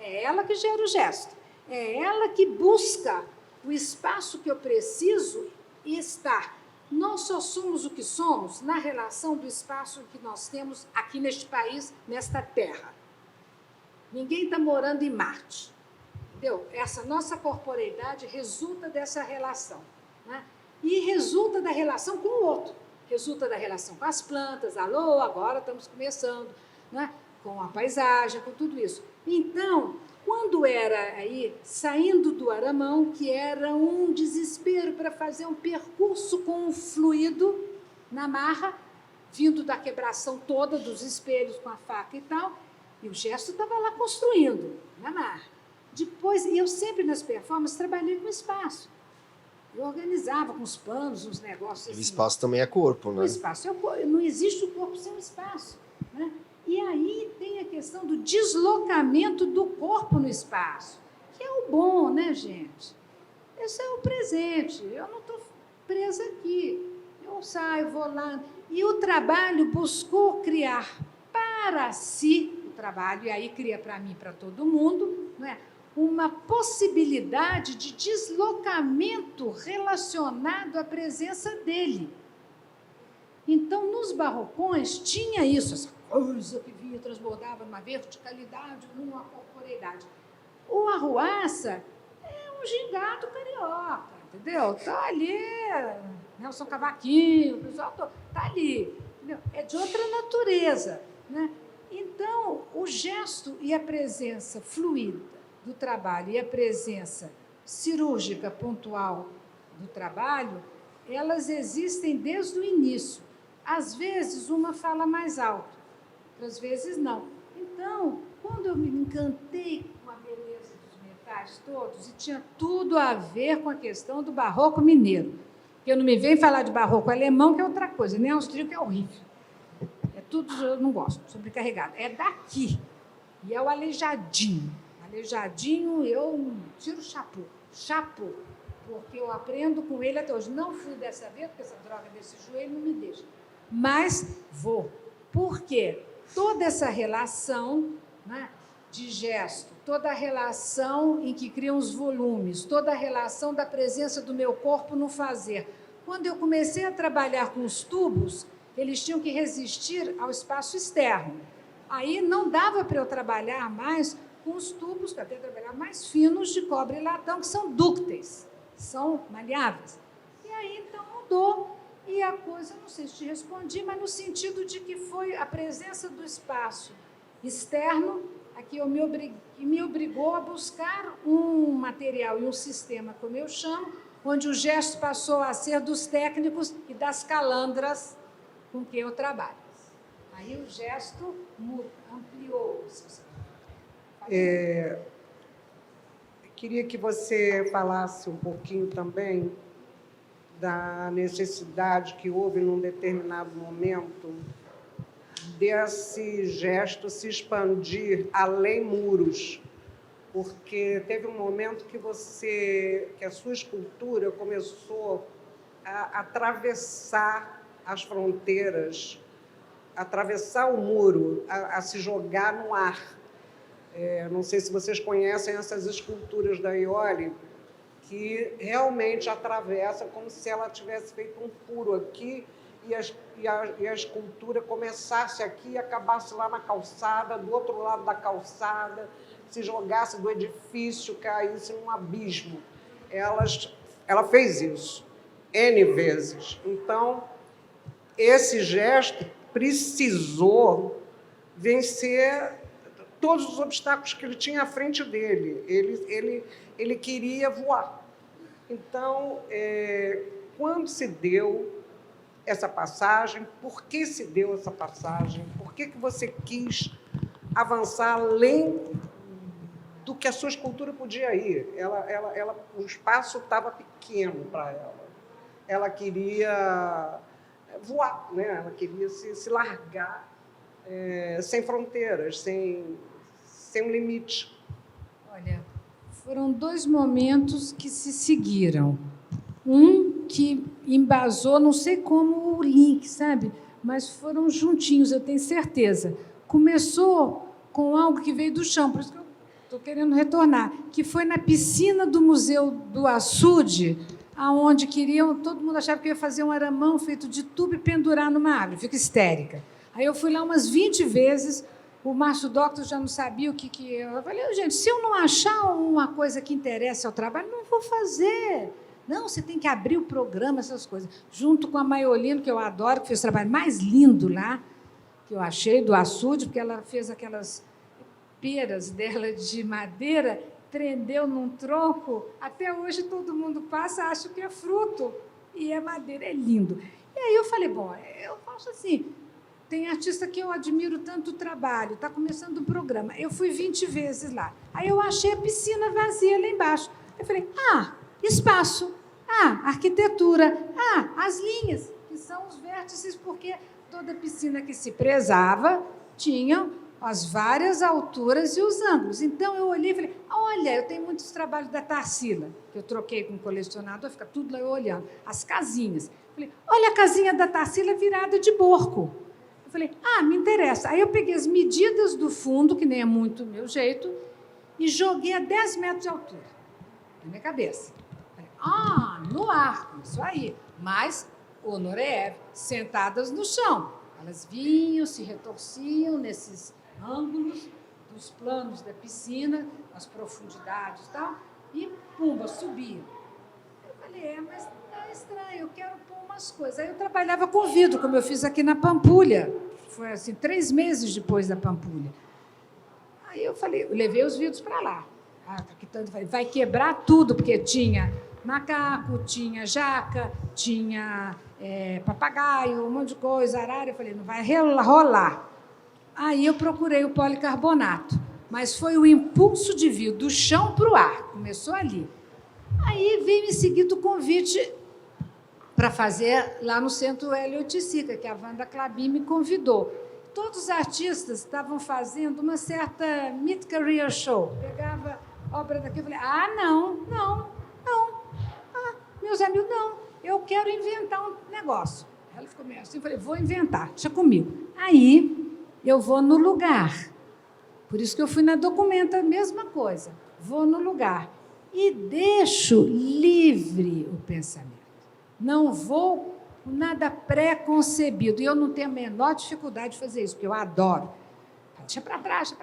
É ela que gera o gesto. É ela que busca o espaço que eu preciso estar. Nós só somos o que somos na relação do espaço que nós temos aqui neste país, nesta terra. Ninguém está morando em Marte. Entendeu? Essa nossa corporeidade resulta dessa relação. Né? E resulta da relação com o outro. Resulta da relação com as plantas, agora estamos começando, né? Com a paisagem, com tudo isso. Então, quando era aí, saindo do Aramão, que era um desespero para fazer um percurso com o fluido na marra, vindo da quebração toda dos espelhos com a faca e tal, e o gesto estava lá construindo, na marra. Depois, eu sempre nas performances trabalhei com espaço. Eu organizava com os panos, uns negócios assim. O espaço também é corpo, né? O espaço é o corpo. Não existe o corpo sem o espaço. Né? E aí tem a questão do deslocamento do corpo no espaço, que é o bom, né, gente? Esse é o presente. Eu não estou presa aqui. Eu saio, vou lá. E o trabalho buscou criar para si, o trabalho, e aí cria para mim, para todo mundo, não é? Uma possibilidade de deslocamento relacionado à presença dele. Então, nos barrocões, tinha isso, essa coisa que vinha, transbordava numa verticalidade, numa corporeidade. O arruaça é um gingado carioca, entendeu? Está ali, Nelson Cavaquinho, o pessoal está ali. Entendeu? É de outra natureza. Né? Então, o gesto e a presença fluida do trabalho e a presença cirúrgica pontual do trabalho, elas existem desde o início. Às vezes, uma fala mais alto, outras vezes não. Então, quando eu me encantei com a beleza dos metais todos, e tinha tudo a ver com a questão do barroco mineiro, porque eu não me venho falar de barroco alemão, que é outra coisa, nem austríaco, é horrível. É tudo, eu não gosto, sobrecarregado. É daqui, e é o aleijadinho. Aleijadinho, eu tiro chapô, porque eu aprendo com ele até hoje. Não fui dessa vez, porque essa droga desse joelho não me deixa. Mas vou. Por quê? Toda essa relação, né, de gesto, toda a relação em que criam os volumes, toda a relação da presença do meu corpo no fazer. Quando eu comecei a trabalhar com os tubos, eles tinham que resistir ao espaço externo. Aí não dava para eu trabalhar mais com os tubos, que até trabalhar mais finos de cobre e latão, que são dúcteis, são maleáveis. E aí, então, mudou. E a coisa, não sei se te respondi, mas no sentido de que foi a presença do espaço externo a que me obrigou a buscar um material e um sistema, como eu chamo, onde o gesto passou a ser dos técnicos e das calandras com que eu trabalho. Aí o gesto ampliou. Queria que você falasse um pouquinho também da necessidade que houve num determinado momento desse gesto se expandir além muros, porque teve um momento que a sua escultura começou a atravessar as fronteiras, atravessar o muro, a se jogar no ar. Não sei se vocês conhecem essas esculturas da Iole, que realmente atravessa como se ela tivesse feito um furo aqui e a escultura começasse aqui e acabasse lá na calçada, do outro lado da calçada, se jogasse do edifício, caísse num abismo. Ela fez isso N vezes. Então, esse gesto precisou vencer todos os obstáculos que ele tinha à frente dele. Ele queria voar. Então, quando se deu essa passagem, por que se deu essa passagem? Por que você quis avançar além do que a sua escultura podia ir? O espaço estava pequeno para ela. Ela queria voar, né? Ela queria se largar sem fronteiras, sem um limite. Olha, foram 2 momentos que se seguiram. Um que embasou, não sei como o link, sabe? Mas foram juntinhos, eu tenho certeza. Começou com algo que veio do chão, por isso que eu estou querendo retornar, que foi na piscina do Museu do Açude, aonde todo mundo achava que eu ia fazer um aramão feito de tubo e pendurar numa árvore. Eu fico histérica. Aí eu fui lá umas 20 vezes, o Márcio Doctor já não sabia o que eu falei, gente, se eu não achar uma coisa que interesse ao trabalho, não vou fazer. Não, você tem que abrir o programa, essas coisas. Junto com a Maiolino, que eu adoro, que fez o trabalho mais lindo lá, que eu achei, do açude, porque ela fez aquelas peras dela de madeira, prendeu num tronco, até hoje todo mundo passa, acha que é fruto, e é madeira, é lindo. E aí eu falei, bom, eu faço assim, tem artista que eu admiro tanto o trabalho, está começando um programa. Eu fui 20 vezes lá. Aí eu achei a piscina vazia lá embaixo. Eu falei, espaço, arquitetura, as linhas, que são os vértices, porque toda piscina que se prezava tinha as várias alturas e os ângulos. Então, eu olhei e falei, olha, eu tenho muitos trabalhos da Tarsila, que eu troquei com o colecionador, fica tudo lá eu olhando, as casinhas. Eu falei, olha a casinha da Tarsila virada de borco. Eu falei, me interessa. Aí eu peguei as medidas do fundo, que nem é muito o meu jeito, e joguei a 10 metros de altura, na minha cabeça. Falei, no ar, isso aí. Mas, Honorev, sentadas no chão. Elas vinham, se retorciam nesses ângulos dos planos da piscina, as profundidades e tal, e, pumba, subiam. Eu falei, mas tá estranho, eu quero pôr umas coisas. Aí eu trabalhava com vidro, como eu fiz aqui na Pampulha. Foi assim, 3 meses depois da Pampulha. Aí eu falei, eu levei os vidros para lá. Vai quebrar tudo, porque tinha macaco, tinha jaca, tinha papagaio, um monte de coisa, arara. Eu falei, não vai rolar. Aí eu procurei o policarbonato, mas foi o impulso de vir do chão para o ar, começou ali. Aí veio em seguida o convite para fazer lá no Centro Hélio Oiticica, que a Wanda Clabin me convidou. Todos os artistas estavam fazendo uma certa mid-career show. Pegava obra daqui e falei, não. Meus amigos, não, eu quero inventar um negócio. Ela ficou meio assim, falei, vou inventar, deixa comigo. Aí eu vou no lugar. Por isso que eu fui na Documenta, a mesma coisa. Vou no lugar e deixo livre o pensamento. Não vou com nada pré-concebido. E eu não tenho a menor dificuldade de fazer isso, porque eu adoro. Deixa para trás.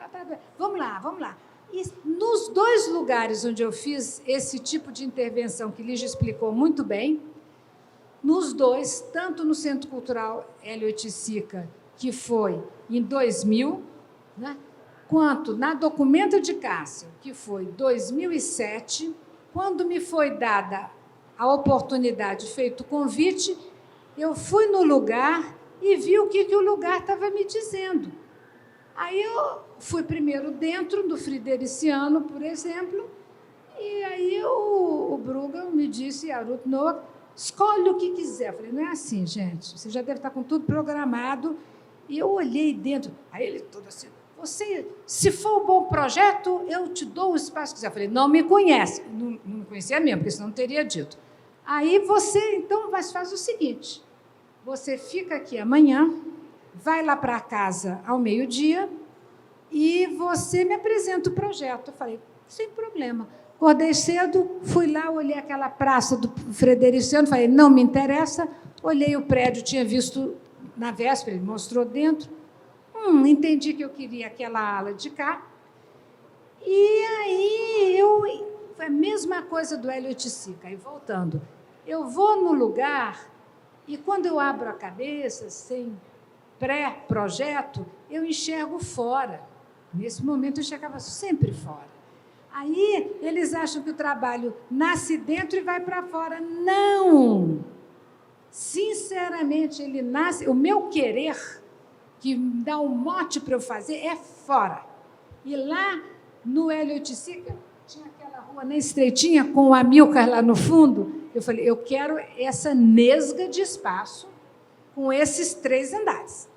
Vamos lá. E nos 2 lugares onde eu fiz esse tipo de intervenção, que Lígia explicou muito bem, nos 2, tanto no Centro Cultural Hélio Oiticica, que foi em 2000, né, quanto na Documenta de Cássia, que foi 2007, quando me foi dada a oportunidade, feito o convite, eu fui no lugar e vi o que o lugar estava me dizendo. Aí eu fui primeiro dentro do Fridericiano, por exemplo, e aí o Bruegel me disse, a Ruth Noah, escolhe o que quiser. Eu falei, não é assim, gente, você já deve estar com tudo programado. E eu olhei dentro, aí ele todo assim, você, se for um bom projeto, eu te dou o espaço que quiser. Eu falei, não me conhece. Não me conhecia mesmo, porque senão não teria dito. Aí você, então, faz o seguinte, você fica aqui amanhã, vai lá para casa ao meio-dia e você me apresenta o projeto. Eu falei, sem problema. Acordei cedo, fui lá, olhei aquela praça do Fridericiano, falei, não me interessa, olhei o prédio, tinha visto na véspera, ele mostrou dentro, entendi que eu queria aquela ala de cá, e aí foi a mesma coisa do Hélio Oiticica, aí voltando, eu vou no lugar, e quando eu abro a cabeça, sem pré-projeto, eu enxergo fora. Nesse momento, eu enxergava sempre fora. Aí, eles acham que o trabalho nasce dentro e vai para fora. Não! Sinceramente, ele nasce... O meu querer, que me dá um mote para eu fazer, é fora. E lá, no Hélio Oiticica, tinha aquela rua na estreitinha, com o Amilcar lá no fundo. Eu falei, eu quero essa nesga de espaço com esses 3 andares.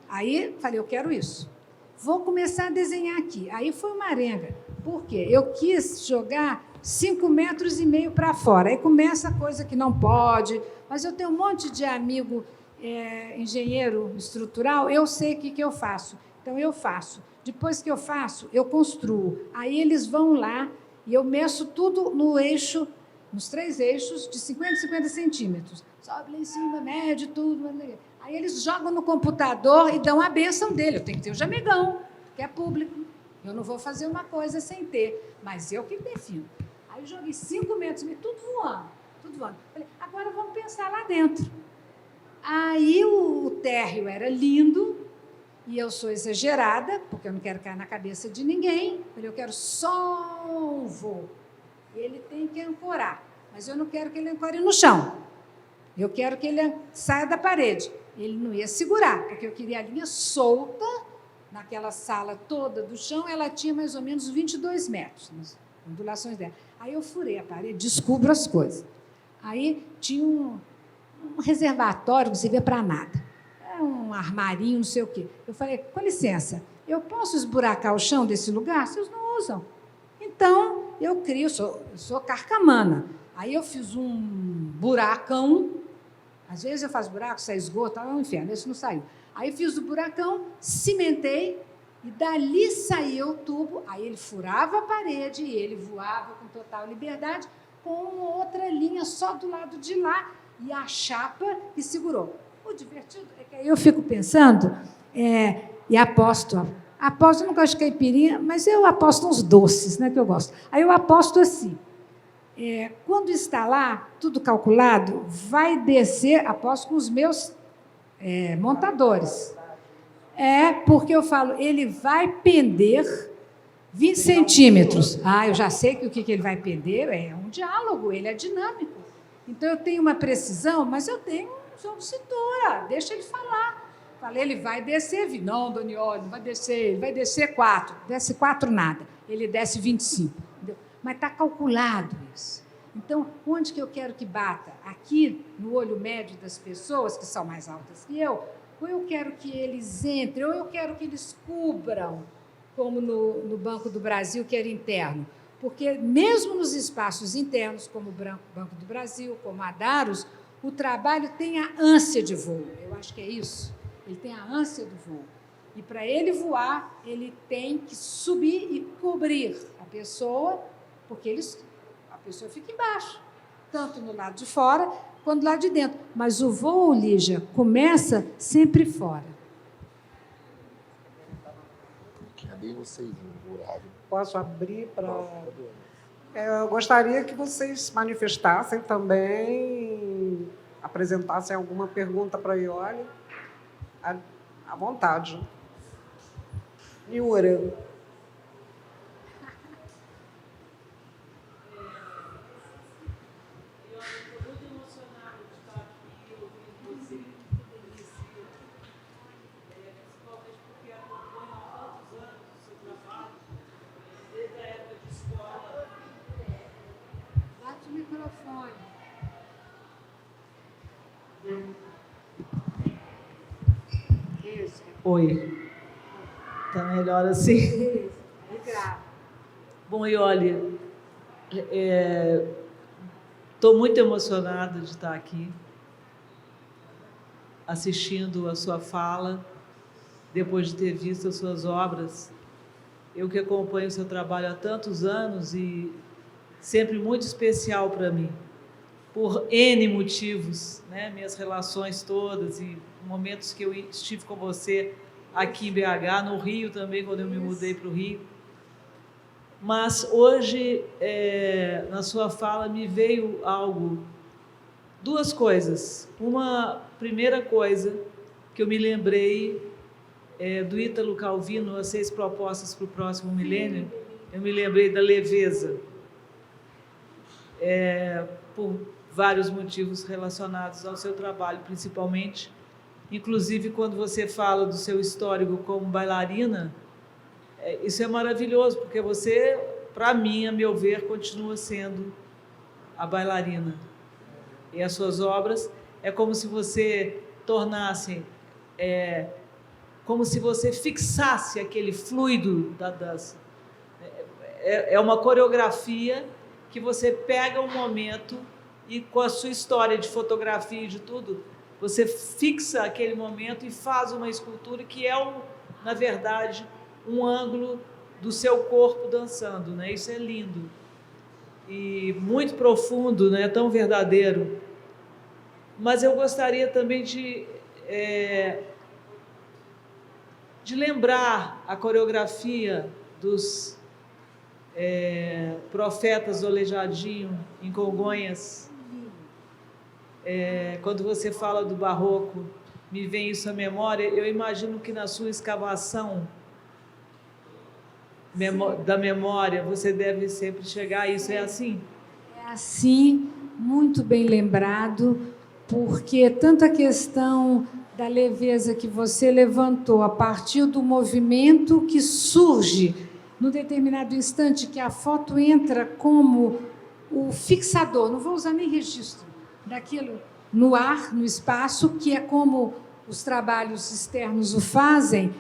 Aí, falei, eu quero isso. Vou começar a desenhar aqui. Aí foi uma arenga. Por quê? Eu quis jogar 5,5 metros para fora. Aí começa a coisa que não pode. Mas eu tenho um monte de amigo engenheiro estrutural, eu sei o que eu faço. Então, eu faço. Depois que eu faço, eu construo. Aí eles vão lá e eu meço tudo no eixo, nos 3 eixos, de 50 a 50 centímetros. Sobe lá em cima, mede tudo. Aí eles jogam no computador e dão a bênção dele. Eu tenho que ter o jamegão, que é público. Eu não vou fazer uma coisa sem ter, mas eu que defino. Aí eu joguei 5 metros, tudo voando, tudo voando. Falei, agora vamos pensar lá dentro. Aí o térreo era lindo, e eu sou exagerada, porque eu não quero cair na cabeça de ninguém. Falei, eu quero só um voo. Ele tem que ancorar, mas eu não quero que ele ancore no chão. Eu quero que ele saia da parede. Ele não ia segurar, porque eu queria a linha solta. Naquela sala toda do chão, ela tinha mais ou menos 22 metros, nas ondulações dela. Aí eu furei a parede, descubro as coisas. Aí tinha um reservatório que não servia para nada. Era um armarinho, não sei o quê. Eu falei, com licença, eu posso esburacar o chão desse lugar? Vocês não usam. Então, eu crio, sou carcamana. Aí eu fiz um buracão. Às vezes eu faço buraco, sai esgoto, é um inferno, esse não saiu. Aí fiz o buracão, cimentei, e dali saiu o tubo. Aí ele furava a parede e ele voava com total liberdade, com outra linha só do lado de lá, e a chapa que segurou. O divertido é que aí eu fico pensando, e aposto, eu não gosto de caipirinha, mas eu aposto uns doces, né, que eu gosto. Aí eu aposto assim, quando está lá, tudo calculado, vai descer, aposto com os meus montadores. Porque eu falo, ele vai pender 20 centímetros. Eu já sei que o que ele vai pender é um diálogo, ele é dinâmico. Então, eu tenho uma precisão, mas eu tenho um jogo de cintura, deixa ele falar. Falei, ele vai descer, não, Donioli, não vai descer, ele vai descer 4, desce 4 nada, ele desce 25. Entendeu? Mas está calculado isso. Então, onde que eu quero que bata? Aqui, no olho médio das pessoas, que são mais altas que eu, ou eu quero que eles entrem, ou eu quero que eles cubram, como no Banco do Brasil, que era interno. Porque, mesmo nos espaços internos, como o Banco do Brasil, como a Daros, o trabalho tem a ânsia de voo. Eu acho que é isso. Ele tem a ânsia do voo. E, para ele voar, ele tem que subir e cobrir a pessoa, porque a pessoa fica embaixo, tanto no lado de fora quanto do lado de dentro. Mas o voo, Lígia, começa sempre fora. Posso abrir para... Eu gostaria que vocês manifestassem também, apresentassem alguma pergunta para a Iole, à vontade. Yura. Oi. Está melhor assim? Bom, Iole, estou muito emocionada de estar aqui, assistindo a sua fala, depois de ter visto as suas obras. Eu que acompanho o seu trabalho há tantos anos e sempre muito especial para mim, por N motivos, né? Minhas relações todas e momentos que eu estive com você aqui em BH, no Rio também, quando eu me mudei para o Rio. Mas hoje, na sua fala, me veio duas coisas. Uma primeira coisa, que eu me lembrei do Ítalo Calvino, As 6 Propostas para o Próximo Milênio. Eu me lembrei da leveza, por vários motivos relacionados ao seu trabalho, principalmente. Inclusive, quando você fala do seu histórico como bailarina, isso é maravilhoso, porque você, para mim, a meu ver, continua sendo a bailarina. E as suas obras é como se você tornasse, como se você fixasse aquele fluido da dança. É uma coreografia que você pega um momento e, com a sua história de fotografia e de tudo, você fixa aquele momento e faz uma escultura que na verdade, um ângulo do seu corpo dançando, né? Isso é lindo e muito profundo, né? Tão verdadeiro. Mas eu gostaria também de lembrar a coreografia dos Profetas do Aleijadinho, em Congonhas. Quando você fala do barroco, me vem isso à memória. Eu imagino que na sua escavação da memória, você deve sempre chegar a isso. É assim? É assim, muito bem lembrado, porque tanto a questão da leveza que você levantou a partir do movimento que surge num determinado instante, que a foto entra como o fixador, não vou usar nem registro, daquilo no ar, no espaço, que é como os trabalhos externos o fazem.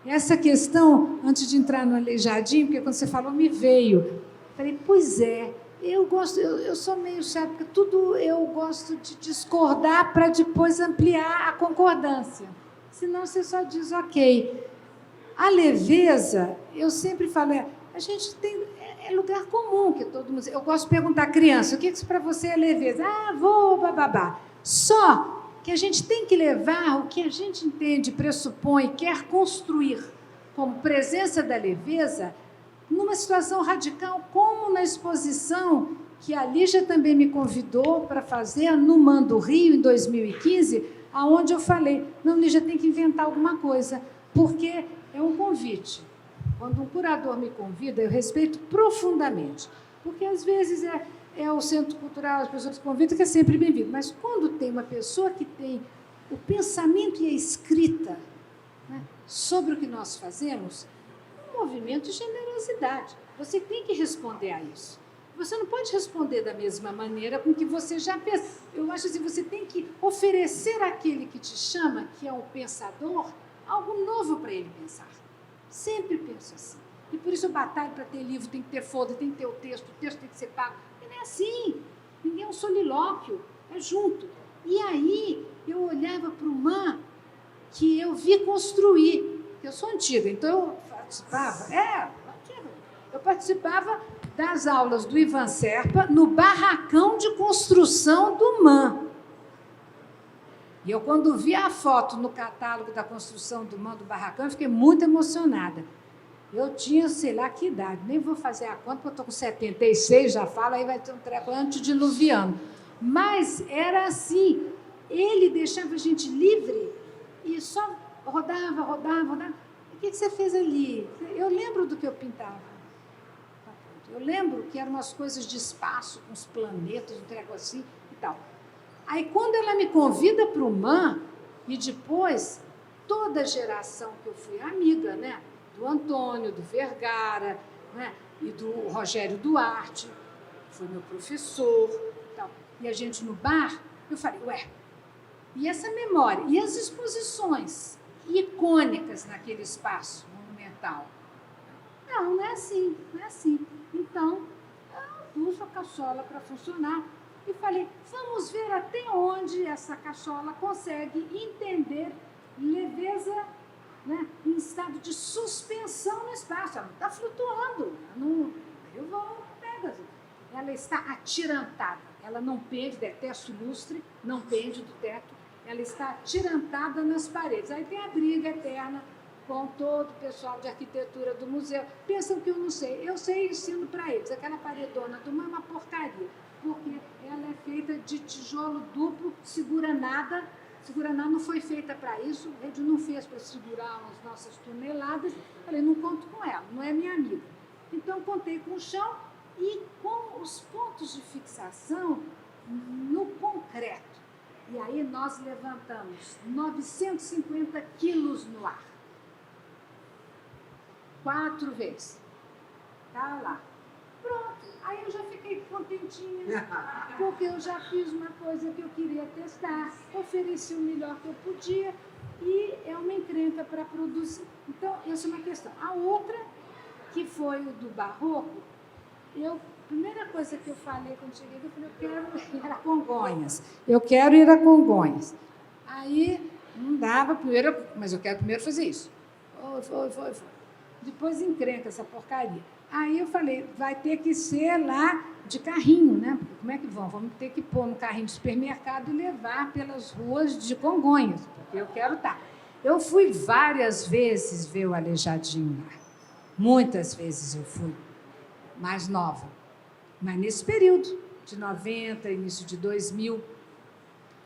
Essa questão, antes de entrar no Aleijadinho, porque quando você falou, me veio. Falei, pois é, eu sou meio chata, porque tudo eu gosto de discordar para depois ampliar a concordância. Senão você só diz, ok. A leveza, eu sempre falo, a gente tem, é lugar comum que todo mundo... Eu gosto de perguntar à criança, o que para você é leveza? Vou, bababá. Só que a gente tem que levar o que a gente entende, pressupõe, quer construir como presença da leveza numa situação radical, como na exposição que a Lígia também me convidou para fazer no MAN do Rio, em 2015, aonde eu falei, não, Lígia, tem que inventar alguma coisa, porque é um convite. Quando um curador me convida, eu respeito profundamente, porque às vezes é o Centro Cultural, as pessoas que convidam, que é sempre bem-vindo. Mas quando tem uma pessoa que tem o pensamento e a escrita, né, sobre o que nós fazemos, um movimento de generosidade. Você tem que responder a isso. Você não pode responder da mesma maneira com que você já pensa. Eu acho assim, você tem que oferecer àquele que te chama, que é um pensador, algo novo para ele pensar. Sempre penso assim. E por isso eu batalho para ter livro, tem que ter folder, tem que ter o texto tem que ser pago. E não é assim. Ninguém é um solilóquio, é junto. E aí eu olhava para o MAN que eu vi construir. Eu sou antiga, então eu participava das aulas do Ivan Serpa no barracão de construção do MAN. E eu, quando vi a foto no catálogo da construção do MAN, do barracão, eu fiquei muito emocionada. Eu tinha, sei lá, que idade, nem vou fazer a conta, porque eu estou com 76, já falo, aí vai ter um treco antediluviano. Mas era assim, ele deixava a gente livre e só rodava. O que você fez ali? Eu lembro do que eu pintava. Eu lembro que eram umas coisas de espaço, uns planetas, um treco assim e tal. Aí, quando ela me convida para o MAN, e depois, toda a geração que eu fui amiga, né? Do Antônio, do Vergara, né? E do Rogério Duarte, foi meu professor, e tal. E a gente no bar, eu falei, e essa memória? E as exposições icônicas naquele espaço monumental? Não é assim, não é assim. Então, eu uso a cachola para funcionar. E falei, vamos ver até onde essa cachola consegue entender leveza, né, em estado de suspensão no espaço. Ela não está flutuando. Eu vou, ela está atirantada. Ela não pende, detesto lustre, não pende do teto. Ela está atirantada nas paredes. Aí tem a briga eterna com todo o pessoal de arquitetura do museu. Pensam que eu não sei. Eu sei e ensino para eles. Aquela paredona do MAN é uma porcaria, porque ela é feita de tijolo duplo, segura nada, Segura não foi feita para isso, a rede não fez para segurar as nossas toneladas. Falei, não conto com ela, não é minha amiga. Então, contei com o chão e com os pontos de fixação no concreto. E aí nós levantamos 950 quilos no ar. 4 vezes. Tá lá. Pronto. Aí eu já fiquei contentinha, porque eu já fiz uma coisa que eu queria testar, ofereci o melhor que eu podia e é uma encrenca para produzir. Então, essa é uma questão. A outra, que foi o do barroco, a primeira coisa que eu falei quando cheguei, eu falei, eu quero ir a Congonhas. Eu quero ir a Congonhas. Aí, não dava primeiro, mas eu quero primeiro fazer isso. Foi. Depois encrenca essa porcaria. Aí eu falei, vai ter que ser lá de carrinho, né? Porque como é que vão? Vamos ter que pôr no carrinho de supermercado e levar pelas ruas de Congonhas, porque eu quero estar. Eu fui várias vezes ver o Aleijadinho lá. Muitas vezes eu fui, mais nova. Mas nesse período, de 90, início de 2000,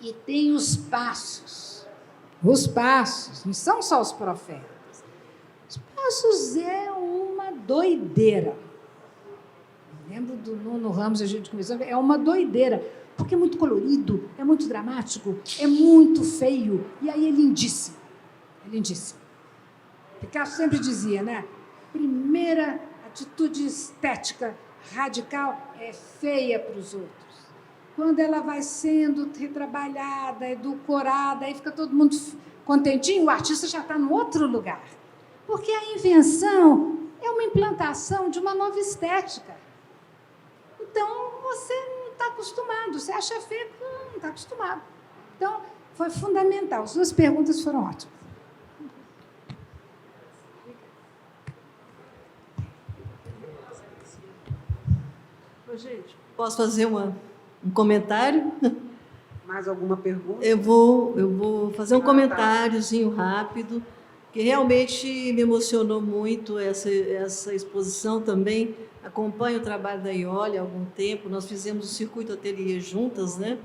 e tem os passos. Os passos, não são só os profetas. Os passos é uma doideira. Eu lembro do Nuno Ramos, a gente começou, é uma doideira, porque é muito colorido, é muito dramático, é muito feio, e aí é lindíssimo. É lindíssimo. Picasso sempre dizia, né? Primeira atitude estética radical é feia para os outros. Quando ela vai sendo retrabalhada, edulcorada, aí fica todo mundo contentinho, o artista já está no outro lugar. Porque a invenção é uma implantação de uma nova estética. Então, você não está acostumado, você acha feio, não está acostumado. Então, foi fundamental. As duas perguntas foram ótimas. Ô, gente, posso fazer um comentário? Mais alguma pergunta? Eu vou fazer um comentáriozinho rápido, que realmente me emocionou muito essa exposição também. Acompanho o trabalho da Iole há algum tempo, nós fizemos o Circuito Ateliê juntas, né?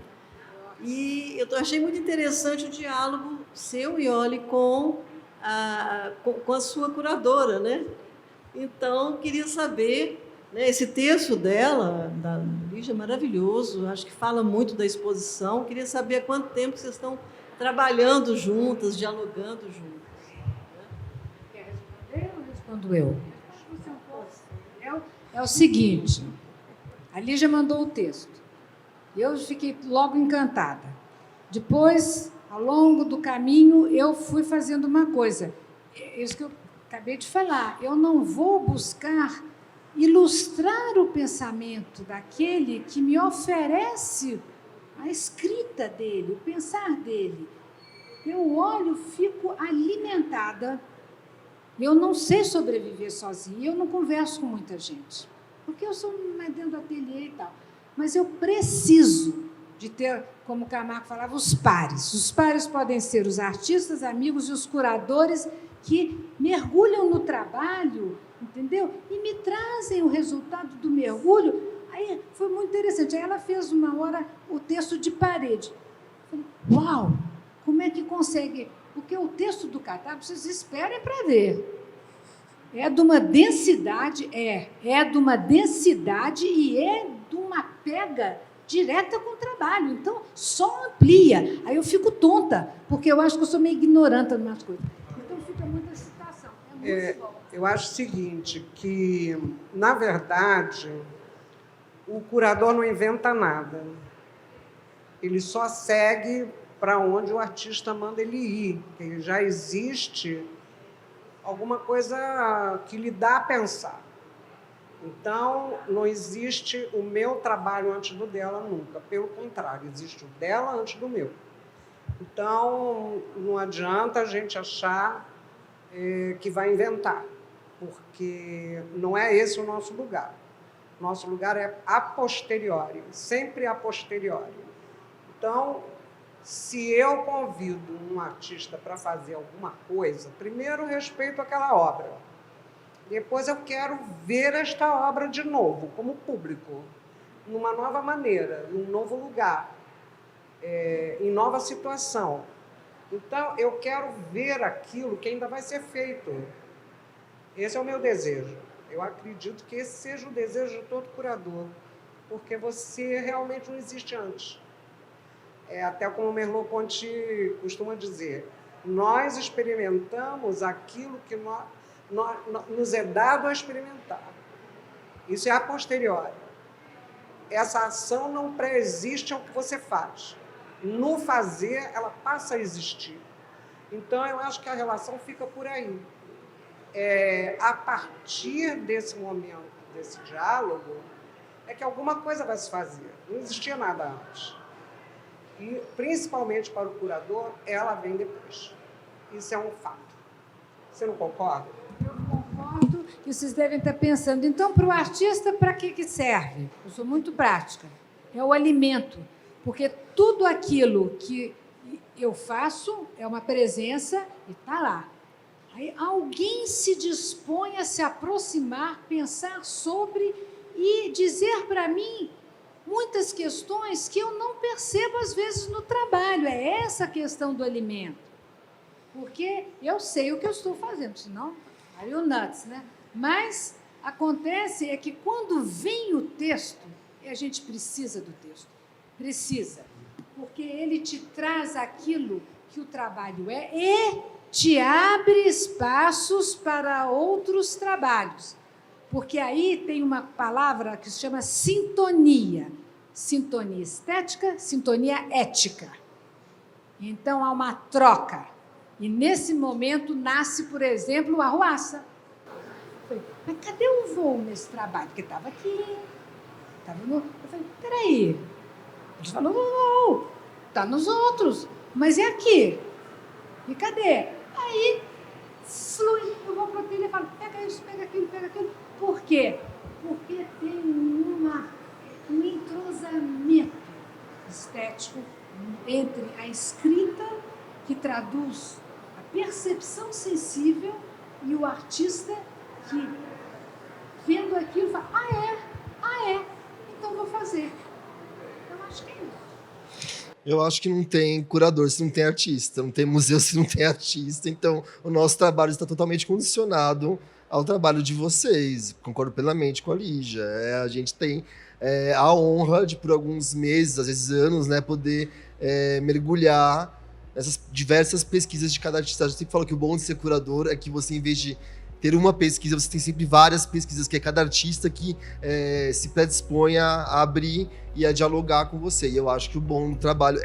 E eu achei muito interessante o diálogo seu, Iole, com a sua curadora, né? Então, queria saber, né, esse texto dela, da Lígia, é maravilhoso, acho que fala muito da exposição. Queria saber há quanto tempo vocês estão trabalhando juntas, dialogando juntas. Quer responder ou respondo eu? É o seguinte, a Lígia mandou o texto. Eu fiquei logo encantada. Depois, ao longo do caminho, eu fui fazendo uma coisa. Isso que eu acabei de falar. Eu não vou buscar ilustrar o pensamento daquele que me oferece a escrita dele, o pensar dele. Eu olho, fico alimentada. Eu não sei sobreviver sozinha, eu não converso com muita gente, porque eu sou mais dentro do ateliê e tal. Mas eu preciso de ter, como o Camargo falava, os pares. Os pares podem ser os artistas, amigos e os curadores que mergulham no trabalho, entendeu? E me trazem o resultado do mergulho. Aí foi muito interessante. Aí ela fez uma hora o texto de parede. Eu falei, uau, como é que consegue? Porque o texto do catálogo, vocês esperem para ver. É de uma densidade, é de uma densidade e é de uma pega direta com o trabalho. Então, só amplia. Aí eu fico tonta, porque eu acho que eu sou meio ignorante em umas coisas. Então, fica muita citação. É muito bom. Eu acho o seguinte, que, na verdade, o curador não inventa nada. Ele só segue para onde o artista manda ele ir, que já existe alguma coisa que lhe dá a pensar. Então, não existe o meu trabalho antes do dela nunca. Pelo contrário, existe o dela antes do meu. Então, não adianta a gente achar que vai inventar, porque não é esse o nosso lugar. Nosso lugar é a posteriori, sempre a posteriori. Então, se eu convido um artista para fazer alguma coisa, primeiro eu respeito aquela obra. Depois eu quero ver esta obra de novo, como público, numa nova maneira, em um novo lugar, em nova situação. Então, eu quero ver aquilo que ainda vai ser feito. Esse é o meu desejo. Eu acredito que esse seja o desejo de todo curador, porque você realmente não existe antes. Até como o Merleau-Ponty costuma dizer, nós experimentamos aquilo que nos é dado a experimentar. Isso é a posteriori. Essa ação não pré-existe ao que você faz. No fazer, ela passa a existir. Então, eu acho que a relação fica por aí. A partir desse momento, desse diálogo, é que alguma coisa vai se fazer. Não existia nada antes. E, principalmente para o curador, ela vem depois. Isso é um fato. Você não concorda? Eu concordo que vocês devem estar pensando. Então, para o artista, para que serve? Eu sou muito prática. É o alimento. Porque tudo aquilo que eu faço é uma presença e está lá. Aí alguém se dispõe a se aproximar, pensar sobre e dizer para mim muitas questões que eu não percebo, às vezes, no trabalho. É essa a questão do alimento. Porque eu sei o que eu estou fazendo, senão, aí o nuts, né? Mas acontece é que quando vem o texto, a gente precisa do texto. Precisa. Porque ele te traz aquilo que o trabalho é e te abre espaços para outros trabalhos. Porque aí tem uma palavra que se chama sintonia. Sintonia estética, sintonia ética. Então, há uma troca. E, nesse momento, nasce, por exemplo, a Arruaça. Mas cadê o voo nesse trabalho? Porque estava aqui. Eu falei, peraí. Ele falou, não, está nos outros. Mas é aqui. E cadê? Aí, flui. Eu vou para o telha e falo, pega isso, pega aquilo, pega aquilo. Por quê? Porque tem um entrosamento estético entre a escrita, que traduz a percepção sensível, e o artista que, vendo aquilo, fala, então vou fazer. Eu acho que é isso. Eu acho que não tem curador se não tem artista, não tem museu se não tem artista, então o nosso trabalho está totalmente condicionado ao trabalho de vocês. Concordo plenamente com a Lígia. A gente tem a honra de, por alguns meses, às vezes anos, né, poder mergulhar nessas diversas pesquisas de cada artista. Eu sempre falo que o bom de ser curador é que você, em vez de ter uma pesquisa, você tem sempre várias pesquisas, que é cada artista que se predispõe a abrir e a dialogar com você. E eu acho que o bom do trabalho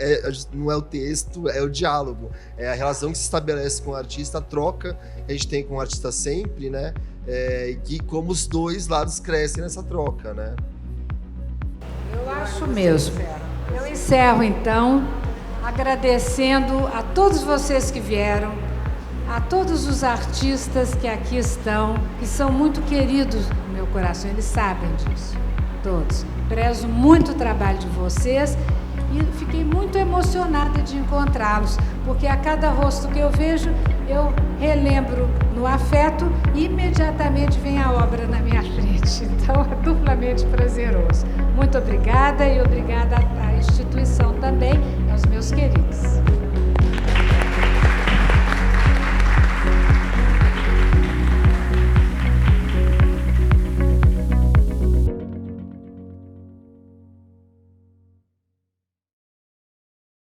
não é o texto, é o diálogo. É a relação que se estabelece com o artista, a troca que a gente tem com o artista sempre, né? E que como os dois lados crescem nessa troca, né? Eu acho mesmo. Eu encerro, então, agradecendo a todos vocês que vieram, a todos os artistas que aqui estão, que são muito queridos no meu coração, eles sabem disso, todos. Prezo muito o trabalho de vocês e fiquei muito emocionada de encontrá-los, porque a cada rosto que eu vejo, eu relembro no afeto e imediatamente vem a obra na minha frente. Então, é duplamente prazeroso. Muito obrigada e obrigada à instituição também, aos meus queridos.